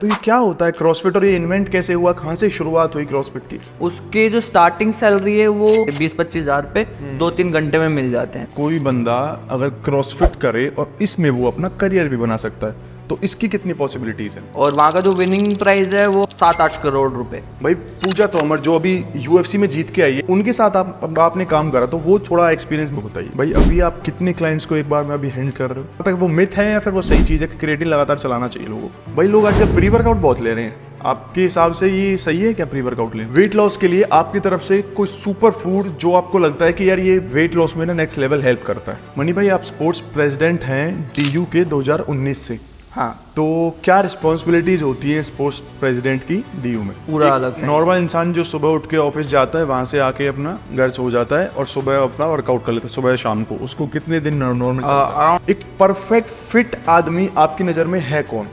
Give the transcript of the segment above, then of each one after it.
तो ये क्या होता है क्रॉसफिट और ये इन्वेंट कैसे हुआ, कहाँ से शुरुआत हुई क्रॉसफिट की? उसके जो स्टार्टिंग सैलरी है वो 20-25 हज़ार पे 2-3 घंटे में मिल जाते हैं। कोई बंदा अगर क्रॉसफिट करे और इसमें वो अपना करियर भी बना सकता है, तो इसकी कितनी पॉसिबिलिटीज है? और वहाँ का जो विनिंग प्राइस है वो 7-8 करोड़ रुपए। भाई पूजा तोमर जो अभी यूएफसी में जीत के आई है, उनके साथ आपने काम करा, तो वो थोड़ा एक्सपीरियंस बताइए भाई। अभी आप कितने क्लाइंट्स को एक बार में अभी हैंडल कर रहे हो? तक वो मिथ है या फिर वो सही चीज है कि क्रिएटिन लगातार चलाना चाहिए लोगों को? भाई लोग आजकल प्री वर्कआउट बहुत ले रहे हैं, आपके हिसाब से ये सही है क्या प्री वर्कआउट लें? वेट लॉस के लिए आपकी तरफ से कोई सुपर फूड जो आपको लगता है कि यार ये वेट लॉस में ना नेक्स्ट लेवल हेल्प करता है? मनी भाई आप स्पोर्ट्स प्रेसिडेंट हैं डीयू के 2019 से, हाँ, तो क्या रिस्पॉन्सिबिलिटीज होती है स्पोर्ट्स प्रेसिडेंट की डीयू में? पूरा अलग है। नॉर्मल इंसान जो सुबह उठ के ऑफिस जाता है, वहां से आके अपना घर सो जाता है और सुबह अपना वर्कआउट कर लेता है सुबह शाम को, उसको कितने दिन नॉर्मल चलता है? एक परफेक्ट फिट आदमी आपकी नजर में है कौन?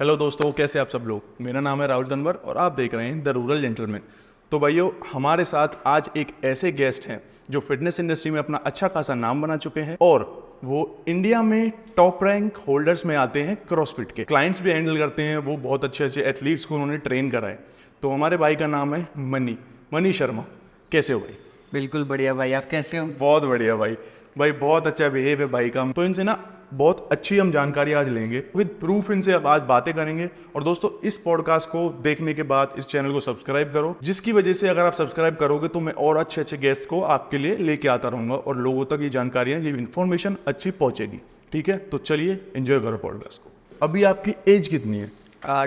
हेलो दोस्तों, कैसे आप सब लोग? मेरा नाम है राहुल तनवर और आप देख रहे हैं द रूरल जेंटलमैन। तो भाइयों, हमारे साथ आज एक ऐसे गेस्ट हैं जो फिटनेस इंडस्ट्री में अपना अच्छा खासा नाम बना चुके हैं और वो इंडिया में टॉप रैंक होल्डर्स में आते हैं क्रॉसफिट के। क्लाइंट्स भी हैंडल करते हैं, वो बहुत अच्छे अच्छे एथलीट्स को उन्होंने ट्रेन करा है। तो हमारे भाई का नाम है मनी शर्मा। कैसे हो भाई? बिल्कुल बढ़िया भाई, आप कैसे हो? बहुत बढ़िया भाई। भाई बहुत अच्छा बिहेव है भाई का। तो इनसे ना बहुत अच्छी हम जानकारी आज लेंगे, विद प्रूफ इनसे अब आज बातें करेंगे। और दोस्तों, इस पॉडकास्ट को देखने के बाद इस चैनल को सब्सक्राइब करो, जिसकी वजह से अगर आप सब्सक्राइब करोगे तो मैं और अच्छे अच्छे गेस्ट को आपके लिए लेके आता रहूंगा और लोगों तक ये जानकारियां, ये इन्फॉर्मेशन अच्छी पहुंचेगी। ठीक है, तो चलिए एंजॉय करो पॉडकास्ट को। अभी आपकी एज कितनी है?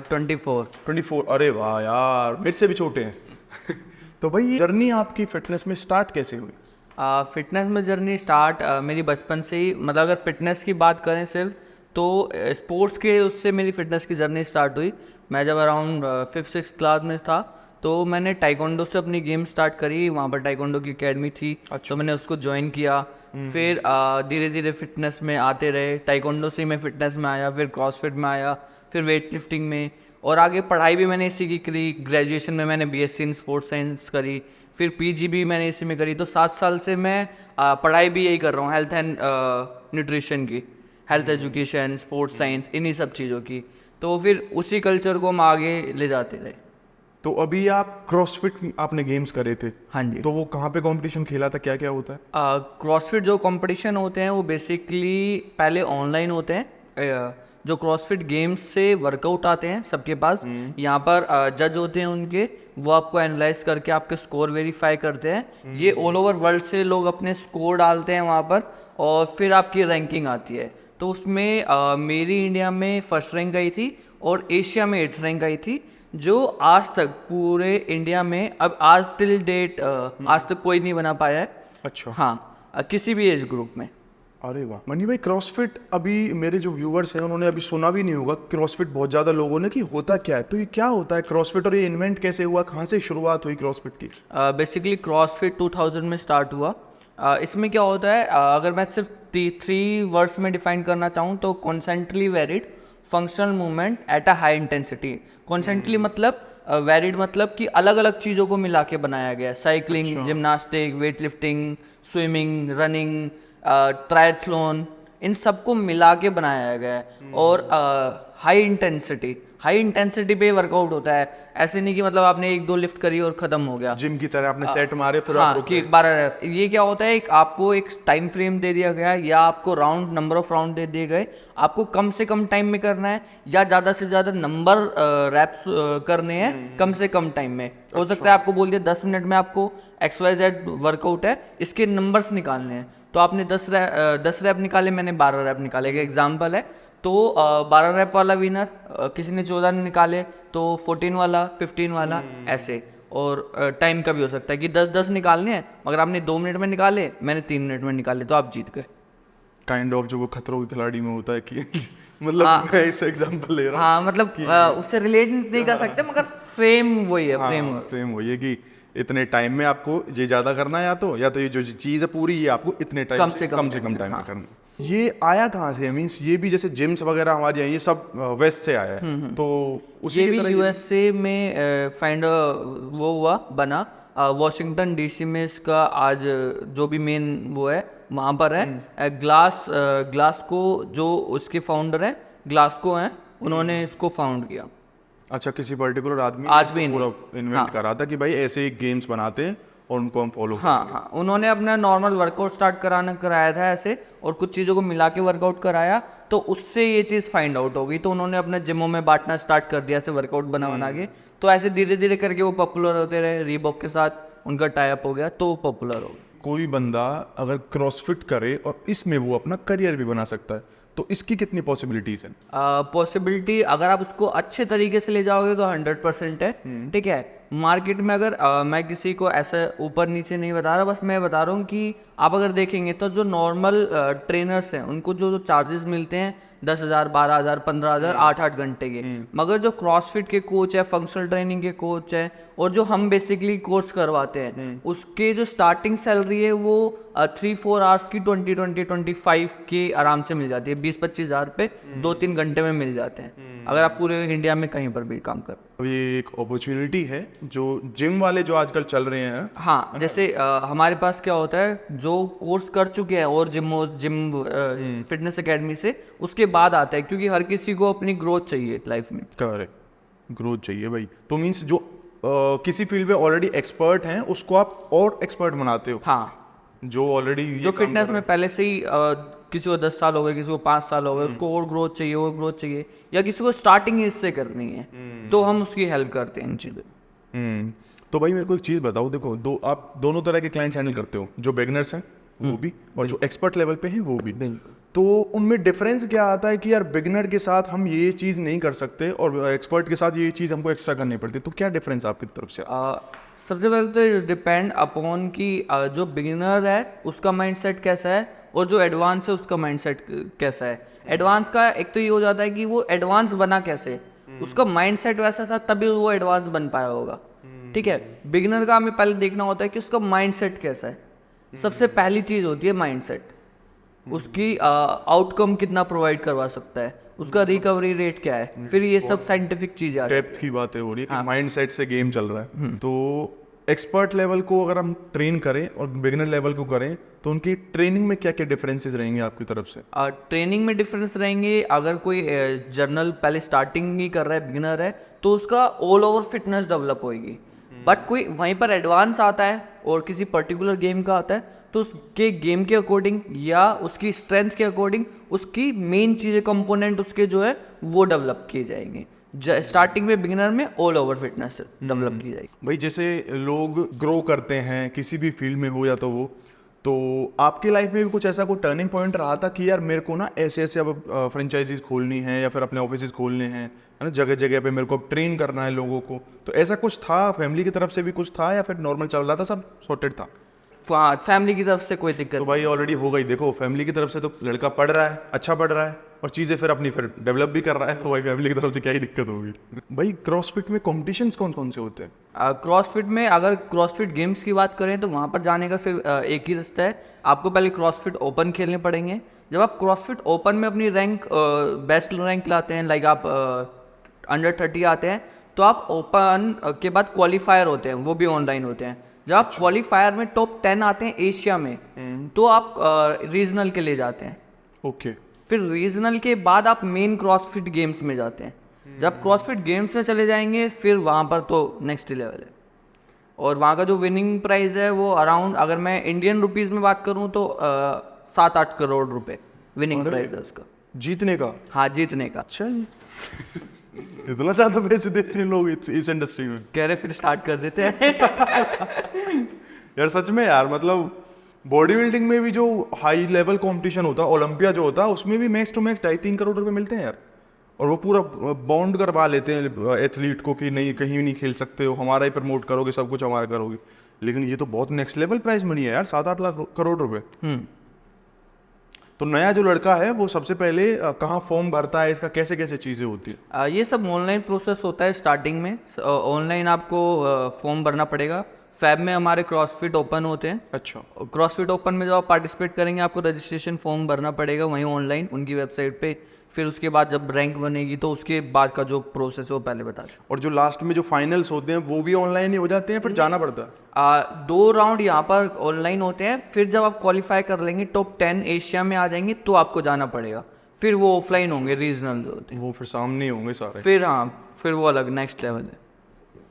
24। अरे वाह यार, मेरे से भी छोटे हैं। तो भाई ये जर्नी आपकी फिटनेस में स्टार्ट कैसे हुई? फिटनेस में जर्नी स्टार्ट मेरी बचपन से ही, मतलब अगर फिटनेस की बात करें सिर्फ, तो स्पोर्ट्स के उससे मेरी फिटनेस की जर्नी स्टार्ट हुई। मैं जब अराउंड 5th-6th क्लास में था तो मैंने टाइकोंडो से अपनी गेम स्टार्ट करी। वहाँ पर टाइकोंडो की एकेडमी थी। अच्छा। तो मैंने उसको ज्वाइन किया। फिर धीरे धीरे फिटनेस में आते रहे। टाइकोंडो से मैं फिटनेस में आया, फिर क्रॉसफिट में आया, फिर वेट लिफ्टिंग में, और आगे पढ़ाई भी मैंने इसी की करी। ग्रेजुएशन में मैंने बीएससी इन स्पोर्ट्स साइंस करी, फिर पीजी भी मैंने इसी में करी। तो 7 साल से मैं पढ़ाई भी यही कर रहा हूँ, हेल्थ एंड न्यूट्रिशन की, हेल्थ एजुकेशन, स्पोर्ट्स साइंस, इन्हीं सब चीज़ों की। तो फिर उसी कल्चर को हम आगे ले जाते रहे। तो अभी आप क्रॉसफिट आपने गेम्स करे थे? हाँ जी। तो वो कहाँ पे कंपटीशन खेला था, क्या क्या होता है? क्रॉसफिट जो कंपटीशन होते हैं वो बेसिकली पहले ऑनलाइन होते हैं। जो क्रॉसफिट गेम्स से वर्कआउट आते हैं सबके पास, यहाँ पर जज होते हैं उनके, वो आपको एनालाइज करके आपके स्कोर वेरीफाई करते हैं। ये ऑल ओवर वर्ल्ड से लोग अपने स्कोर डालते हैं वहाँ पर, और फिर आपकी रैंकिंग आती है। तो उसमें मेरी इंडिया में फर्स्ट रैंक आई थी और एशिया में 8th रैंक आई थी, जो आज तक पूरे इंडिया में, अब आज टिल डेट आज तक कोई नहीं बना पाया है। अच्छा। हाँ, किसी भी एज ग्रुप में। अरे वाह मनी भाई, क्रॉसफिट अभी मेरे जो व्यूवर्स हैं उन्होंने अभी सुना भी नहीं होगा क्रॉसफिट बहुत ज़्यादा लोगों ने कि होता क्या है। तो ये क्या होता है क्रॉसफिट और ये इन्वेंट कैसे हुआ, कहाँ से शुरुआत हुई क्रॉसफिट की? बेसिकली क्रॉसफिट 2000 में स्टार्ट हुआ। इसमें क्या होता है, अगर मैं सिर्फ 3 वर्ड्स में डिफाइन करना चाहूँ तो concentrically varied functional movement at a high intensity. Concentrically मतलब वेरिड मतलब कि अलग अलग चीज़ों को मिला के बनाया गया है। Cycling, gymnastic, weight lifting, swimming, running, triathlon, इन सबको मिला के बनाया गया है। और हाई इंटेंसिटी पे वर्कआउट होता है। ऐसे नहीं कि मतलब आपने 1-2 लिफ्ट करी और खत्म हो गया, जिम की तरह आपने सेट मारे फिर हाँ, आप रुक कि गए। 12। ये क्या होता है, आपको एक टाइम फ्रेम दे दिया गया है, या आपको नंबर ऑफ राउंड दे दिए गए, आपको कम से कम टाइम में करना है या ज़्यादा से ज़्यादा नंबर रैप्स करने हैं कम से कम टाइम में। हो सकता है आपको बोल दिया 10 मिनट में आपको XYZ वर्कआउट है, इसके नंबर्स निकालने हैं, तो आपने 10 रैप निकाले, मैंने 12 रैप निकाले। एक एग्जाम्पल है। तो 12 रैप वाला विनर, किसी ने 14 निकाले तो 14 वाला, 15 वाला, ऐसे। और टाइम का भी हो सकता है कि 10-10 निकालने हैं, मगर आपने 2 मिनट में निकाले, मैंने 3 मिनट में निकाले, तो आप जीत गए। काइंड ऑफ जो वो खतरों के खिलाड़ी में होता है कि मतलब मैं इस एग्जांपल ले रहा हूँ। हाँ, मतलब उससे रिलेट नहीं कर सकते, मगर फ्रेम वही है। फ्रेम वही है कि इतने टाइम में आपको ये ज्यादा करना है, या तो ये जो चीज है पूरी ये आपको इतने टाइम कम से कम टाइम में करना है। ये आया कहाँ से? मीन्स ये भी जैसे जिम्स वगैरह हमारे यहाँ ये सब वेस्ट से आया है, तो उसी ये की भी तरह यूएसए में फाइंड वो हुआ, बना। वॉशिंगटन डीसी में इसका आज जो भी मेन वो है वहाँ पर है। ग्लास को जो उसके फाउंडर है ग्लास्को हैं, उन्होंने इसको फाउंड किया। अच्छा, किसी पर्टिकुलर आदमी आज भी पूरा नहीं। इन्वेंट हाँ। करा था कि भाई ऐसे ही गेम्स बनाते हैं और उनको हम फॉलो हाँ हाँ, उन्होंने अपना नॉर्मल वर्कआउट स्टार्ट कराया था ऐसे, और कुछ चीज़ों को मिला के वर्कआउट कराया, तो उससे ये चीज़ फाइंड आउट हो गई, तो उन्होंने अपने जिमों में बांटना स्टार्ट कर दिया ऐसे वर्कआउट बना के। तो ऐसे धीरे धीरे करके वो पॉपुलर होते रहे, रीबॉक के साथ उनका टाई अप हो गया तो वो पॉपुलर हो गया। कोई बंदा अगर क्रॉसफिट करे और इसमें वो अपना करियर भी बना सकता है, तो इसकी कितनी पॉसिबिलिटीज हैं? पॉसिबिलिटी अगर आप उसको अच्छे तरीके से ले जाओगे तो 100% है। ठीक है, मार्केट में अगर मैं किसी को ऐसे ऊपर नीचे नहीं बता रहा, बस मैं बता रहा हूँ कि आप अगर देखेंगे तो जो नॉर्मल ट्रेनर्स हैं उनको जो चार्जेस मिलते हैं 10,000, 12,000, 15,000 8-8 घंटे के, मगर जो क्रॉसफिट के कोच है, फंक्शनल ट्रेनिंग के कोच है, और जो हम बेसिकली कोर्स करवाते हैं उसके जो स्टार्टिंग सैलरी है वो 3-4 आवर्स की 20-25 के आराम से मिल जाती है। 20-25 हज़ार पे 2-3 घंटे में मिल जाते हैं, अगर आप पूरे इंडिया में कहीं पर भी काम कर। तो ये एक अपॉर्चुनिटी है जो जिम वाले जो आजकल चल रहे हैं। हाँ, जैसे हमारे पास क्या होता है, जो कोर्स कर चुके हैं और जिम फिटनेस एकेडमी से, उसके बाद आता है, क्योंकि हर किसी को अपनी ग्रोथ चाहिए लाइफ में। करेक्ट, ग्रोथ चाहिए भाई। तो मीन्स जो किसी फील्ड में ऑलरेडी एक्सपर्ट हैं उसको आप और एक्सपर्ट बनाते हो। हाँ, जो ऑलरेडी जो फिटनेस में पहले से ही किसी को 10 साल हो गए, किसी को 5 साल हो गए, उसको और ग्रोथ चाहिए, या किसी को स्टार्टिंग इससे करनी है, तो हम उसकी हेल्प करते हैं इन चीज़ों। तो भाई मेरे को एक चीज़ बताओ, देखो आप दोनों तरह के क्लाइंट्स हैंडल करते हो, जो बिगनर्स हैं वो भी और जो एक्सपर्ट लेवल पे हैं वो भी। तो उनमें डिफरेंस क्या आता है कि यार बिगनर के साथ हम ये चीज़ नहीं कर सकते और एक्सपर्ट के साथ ये चीज़ हमको एक्स्ट्रा करनी पड़ती है, तो क्या डिफरेंस आपकी तरफ से? सबसे पहले तो डिपेंड अपॉन कि जो बिगिनर है उसका माइंडसेट कैसा है, और जो एडवांस है उसका माइंडसेट कैसा है। एडवांस का एक तो ये हो जाता है कि वो एडवांस बना कैसे, उसका माइंडसेट वैसा था तभी वो एडवांस बन पाया होगा। ठीक है, बिगिनर का हमें पहले देखना होता है कि उसका माइंडसेट कैसा है। सबसे पहली चीज़ होती है माइंडसेट, उसकी आउटकम कितना प्रोवाइड करवा सकता है, उसका रिकवरी रेट क्या है, फिर ये सब साइंटिफिक चीज़ें आती हैं। डेप्थ की बातें हो रही है कि माइंडसेट से गेम चल रहा है। तो एक्सपर्ट लेवल को अगर हम ट्रेन करें और बिगिनर लेवल को करें तो उनकी ट्रेनिंग में क्या क्या डिफरेंसेस रहेंगे आपकी तरफ से? ट्रेनिंग में डिफरेंस रहेंगे। अगर कोई जर्नल पहले स्टार्टिंग ही कर रहा है, बिगिनर है, तो उसका ऑल ओवर फिटनेस डेवलप होएगी। बट कोई वहीं पर एडवांस आता है और किसी पर्टिकुलर गेम का आता है, तो उसके गेम के अकॉर्डिंग या उसकी स्ट्रेंथ के अकॉर्डिंग उसकी मेन चीज़ें, कंपोनेंट उसके जो है वो डेवलप किए जाएंगे। स्टार्टिंग में बिगिनर में ऑल ओवर फिटनेस डेवलप की जाएगी। भाई जैसे लोग ग्रो करते हैं किसी भी फील्ड में हो या तो वो, तो आपकी लाइफ में भी कुछ ऐसा कोई टर्निंग पॉइंट रहा था कि यार मेरे को ना ऐसे ऐसे अब फ्रेंचाइजीज खोलनी है या फिर अपने ऑफिसेज खोलने हैं, है ना, जगह जगह पे मेरे को अब ट्रेन करना है लोगों को, तो ऐसा कुछ था? फैमिली की तरफ से भी कुछ था या फिर नॉर्मल चल रहा था, सब सॉर्टेड था? फैमिली की तरफ से कोई दिक्कत तो भाई ऑलरेडी हो गई। देखो फैमिली की तरफ से तो लड़का पढ़ रहा है, अच्छा पढ़ रहा है और चीज़ें फिर अपनी फिर डेवलप भी कर रहा है, तो भाई फैमिली की तरफ से क्या ही दिक्कत होगी। भाई क्रॉसफिट में कॉम्पिटिशन्स कौन कौन से होते हैं? क्रॉसफिट में अगर क्रॉसफिट गेम्स की बात करें तो वहाँ पर जाने का सिर्फ एक ही रास्ता है, आपको पहले क्रॉसफिट ओपन खेलने पड़ेंगे। जब आप क्रॉसफिट ओपन में अपनी रैंक बेस्ट रैंक लाते हैं, लाइक आप अंडर 30 आते हैं, तो आप ओपन के बाद क्वालिफायर होते हैं, वो भी ऑनलाइन होते हैं। जब आप क्वालिफायर में टॉप 10 आते हैं एशिया में, तो आप रीजनल के लिए जाते हैं। ओके। फिर रीजनल के बाद आप मेन क्रॉसफिट गेम्स में जाते हैं। जब क्रॉसफिट गेम्स में चले जाएंगे फिर वहाँ पर तो नेक्स्ट लेवल है, और वहाँ का जो विनिंग प्राइस है वो अराउंड, अगर मैं इंडियन रुपीज़ में बात करूँ तो 7-8 करोड़ रुपए विनिंग प्राइस है उसका। जीतने का? हाँ, जीतने का। अच्छा जी। इतना ज़्यादा पैसे देते हैं लोग इस इंडस्ट्री में? कह रहे फिर स्टार्ट कर देते हैं। यार सच में यार, मतलब बॉडी बिल्डिंग में भी जो हाई लेवल कंपटीशन होता है, ओलंपिया जो होता है, उसमें भी मैक्स टू मैक्स 2.5-3 करोड़ रुपए मिलते हैं यार, और वो पूरा बॉन्ड करवा लेते हैं एथलीट को कि नहीं कहीं नहीं खेल सकते हो, हमारा ही प्रमोट करोगे, सब कुछ हमारा करोगे। लेकिन ये तो बहुत नेक्स्ट लेवल प्राइस मनी है यार, 7-8 लाख करोड़ रुपए। तो नया जो लड़का है वो सबसे पहले कहाँ फॉर्म भरता है, इसका कैसे कैसे चीज़ें होती है? ये सब ऑनलाइन प्रोसेस होता है। स्टार्टिंग में ऑनलाइन आपको फॉर्म भरना पड़ेगा। फैब में हमारे क्रॉसफिट ओपन होते हैं। अच्छा। क्रॉसफिट ओपन में जब आप पार्टिसिपेट करेंगे आपको रजिस्ट्रेशन फॉर्म भरना पड़ेगा वहीं ऑनलाइन उनकी वेबसाइट पे। फिर उसके बाद जब रैंक बनेगी तो उसके बाद का जो प्रोसेस है वो पहले बता दें। और जो लास्ट में जो फाइनल्स होते हैं वो भी ऑनलाइन ही हो जाते हैं, फिर जाना पड़ता है? 2 राउंड यहाँ पर ऑनलाइन होते हैं। फिर जब आप क्वालिफाई कर लेंगे, टॉप 10 एशिया में आ जाएंगे, तो आपको जाना पड़ेगा। फिर वो ऑफलाइन होंगे रीजनल जो होते हैं, वो फिर सामने ही होंगे सारे। फिर हाँ फिर वो अलग नेक्स्ट लेवल है।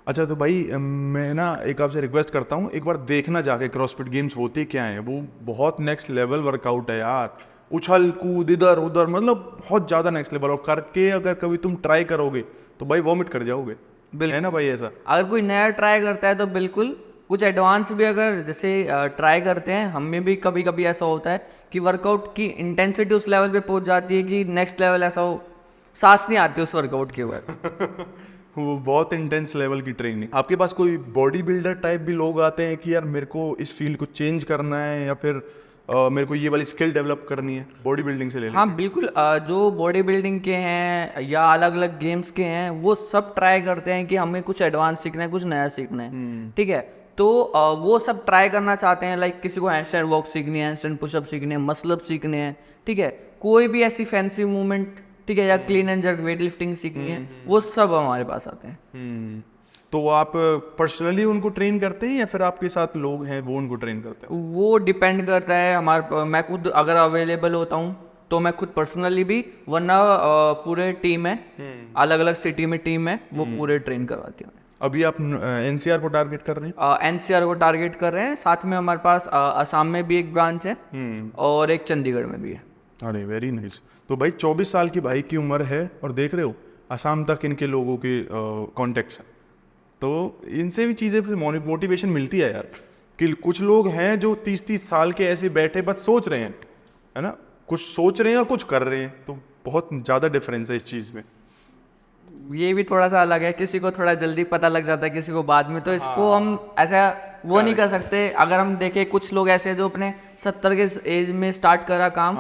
अच्छा तो भाई मैं ना एक आपसे रिक्वेस्ट करता हूँ, एक बार देखना जाके क्रॉसफिट गेम्स होते क्या हैं। वो बहुत नेक्स्ट लेवल वर्कआउट है यार, उछल कूद इधर उधर, मतलब बहुत ज़्यादा नेक्स्ट लेवल। और करके अगर कभी तुम ट्राई करोगे तो भाई वॉमिट कर जाओगे, है ना भाई ऐसा। अगर कोई नया ट्राई करता है तो बिल्कुल, कुछ एडवांस भी अगर जैसे ट्राई करते हैं, हम में भी कभी कभी ऐसा होता है कि वर्कआउट की इंटेंसिटी उस लेवल पे पहुंच जाती है कि नेक्स्ट लेवल ऐसा हो, सांस नहीं आती उस वर्कआउट के बाद। वो बहुत इंटेंस लेवल की ट्रेनिंग। आपके पास कोई बॉडी बिल्डर टाइप भी लोग आते हैं कि यार मेरे को इस फील्ड को चेंज करना है, या फिर मेरे को ये वाली स्किल डेवलप करनी है बॉडी बिल्डिंग से ले हाँ बिल्कुल, जो बॉडी बिल्डिंग के हैं या अलग अलग गेम्स के हैं वो सब ट्राई करते हैं कि हमें कुछ एडवांस सीखना है, कुछ नया सीखना है, ठीक है। तो वो सब ट्राई करना चाहते हैं, लाइक किसी को हैंडस्टैंड वॉक सीखनी है, हैंडस्टैंड पुशअप सीखने हैं, मसल अप सीखने हैं, ठीक है, कोई भी ऐसी फैंसी मूवमेंट, ठीक है, या clean and jerk weight lifting सीखनी है, वो सब हमारे पास आते हैं। तो आप पर्सनली उनको ट्रेन करते हैं या फिर आपके साथ लोग हैं वो उनको ट्रेन करते हैं? वो डिपेंड करता है हमारे, मैं खुद अगर अवेलेबल होता हूँ तो मैं खुद पर्सनली भी, वरना पूरे टीम है, अलग अलग सिटी में टीम है, वो पूरे ट्रेन करवाती हूँ। अभी आप एनसीआर को टारगेट कर रहे हैं? एनसीआर को टारगेट कर रहे हैं, साथ में हमारे पास असम में भी एक ब्रांच है और एक चंडीगढ़ में भी है। अरे वेरी नाइस। तो भाई 24 साल की भाई की उम्र है और देख रहे हो असम तक इनके लोगों के कॉन्टेक्ट्स हैं, तो इनसे भी चीज़ें मोटिवेशन मिलती है यार। कि कुछ लोग हैं जो 30-30 साल के ऐसे बैठे बस सोच रहे हैं, है ना, कुछ सोच रहे हैं और कुछ कर रहे हैं, तो बहुत ज़्यादा डिफरेंस है इस चीज़ में। ये भी थोड़ा सा अलग है, किसी को थोड़ा जल्दी पता लग जाता है, किसी को बाद में, तो इसको हम ऐसा वो नहीं कर सकते। अगर हम देखें कुछ लोग ऐसे हैं जो अपने 70 के एज में स्टार्ट करा काम,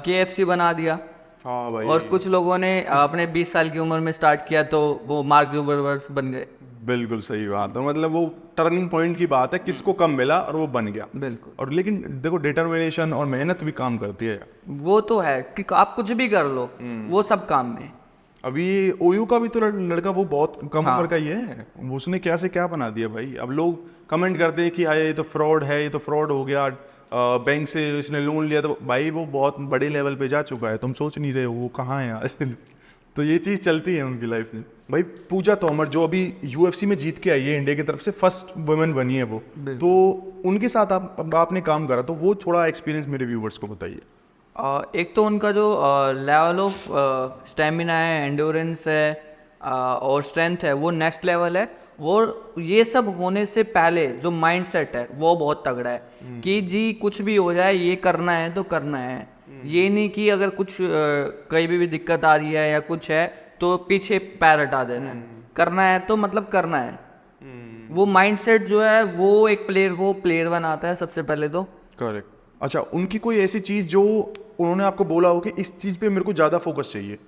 KFC बना दिया, हाँ भाई। और कुछ लोगों ने अपने 20 साल की उम्र में स्टार्ट किया तो वो मार्क जुकरबर्ग बन गए। बिल्कुल सही बात है, मतलब वो टर्निंग पॉइंट की बात है, किसको कम मिला और वो बन गया। बिल्कुल। और लेकिन देखो डिटर्मिनेशन और मेहनत भी काम करती है। वो तो है कि आप कुछ भी कर लो, वो सब काम में। अभी ओयू का भी तो लड़का वो बहुत कम उम्र का ही है, उसने क्या से क्या बना दिया भाई। अब लोग कमेंट करते हैं कि हाँ ये तो फ्रॉड है, ये तो फ्रॉड हो गया, बैंक से इसने लोन लिया, तो भाई वो बहुत बड़े लेवल पे जा चुका है, तुम सोच नहीं रहे हो वो कहाँ है आज। तो ये चीज़ चलती है उनकी लाइफ में। भाई पूजा तोमर जो अभी यूएफसी में जीत के आई है, इंडिया की तरफ से फर्स्ट वुमेन बनी है वो, तो उनके साथ आपने काम करा, तो वो थोड़ा एक्सपीरियंस मेरे व्यूवर्स को बताइए। एक तो उनका जो लेवल ऑफ स्टेमिना है, एंडोरेंस है और स्ट्रेंथ है, वो नेक्स्ट लेवल है। वो ये सब होने से पहले जो माइंड सेट है वो बहुत तगड़ा है कि जी कुछ भी हो जाए ये करना है तो करना है। ये नहीं कि अगर कुछ कहीं भी दिक्कत आ रही है या कुछ है तो पीछे पैर हटा देना है, करना है तो मतलब करना है। वो माइंड सेट जो है वो एक प्लेयर को प्लेयर बनाता है सबसे पहले तो। करेक्ट। अच्छा, उनकी कोई ऐसी चीज़ जो उन्होंने आपको बोला हो कि इस चीज़ पे मेरे को ज़्यादा फोकस चाहिए?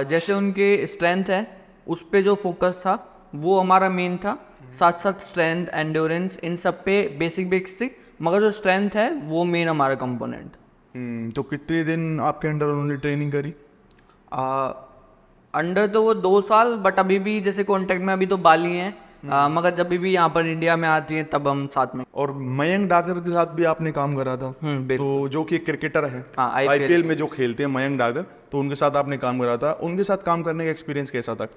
जैसे उनके स्ट्रेंथ है उस पे जो फोकस था वो हमारा मेन था, साथ साथ स्ट्रेंथ एंड्योरेंस इन सब पे बेसिक, मगर जो स्ट्रेंथ है वो मेन हमारा कंपोनेंट। तो कितने दिन आपके अंडर उन्होंने ट्रेनिंग करी? अंडर तो वो 2 साल, बट अभी भी जैसे कांटेक्ट में अभी तो बाली हैं, मगर जब भी यहाँ पर इंडिया में आती हैं तब हम साथ में। और मयंक डागर के साथ भी आपने काम करा था, तो जो कि एक क्रिकेटर है, हाँ, आईपीएल में जो खेलते हैं मयंक डागर, तो उनके साथ आपने काम करा था। उनके साथ काम करने का एक्सपीरियंस कैसा था?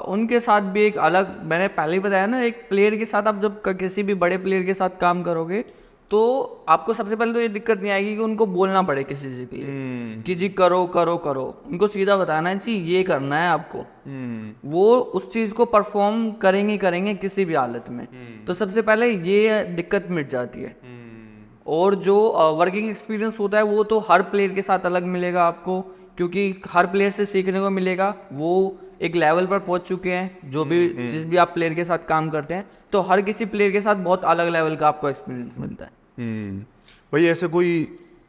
उनके साथ भी एक अलग, मैंने पहले ही बताया ना, एक प्लेयर के साथ आप जब किसी भी बड़े प्लेयर के साथ काम करोगे तो आपको सबसे पहले तो ये दिक्कत नहीं आएगी कि उनको बोलना पड़े किसी चीज़ के लिए कि जी करो करो करो। उनको सीधा बताना है जी ये करना है आपको, वो उस चीज़ को परफॉर्म करेंगे किसी भी हालत में। तो सबसे पहले ये दिक्कत मिट जाती है। और जो वर्किंग एक्सपीरियंस होता है वो तो हर प्लेयर के साथ अलग मिलेगा आपको, क्योंकि हर प्लेयर से सीखने को मिलेगा। वो एक लेवल पर पहुंच चुके हैं, जो भी जिस भी आप प्लेयर के साथ काम करते हैं, तो हर किसी प्लेयर के साथ बहुत अलग लेवल का आपको एक्सपीरियंस मिलता है। भाई ऐसे कोई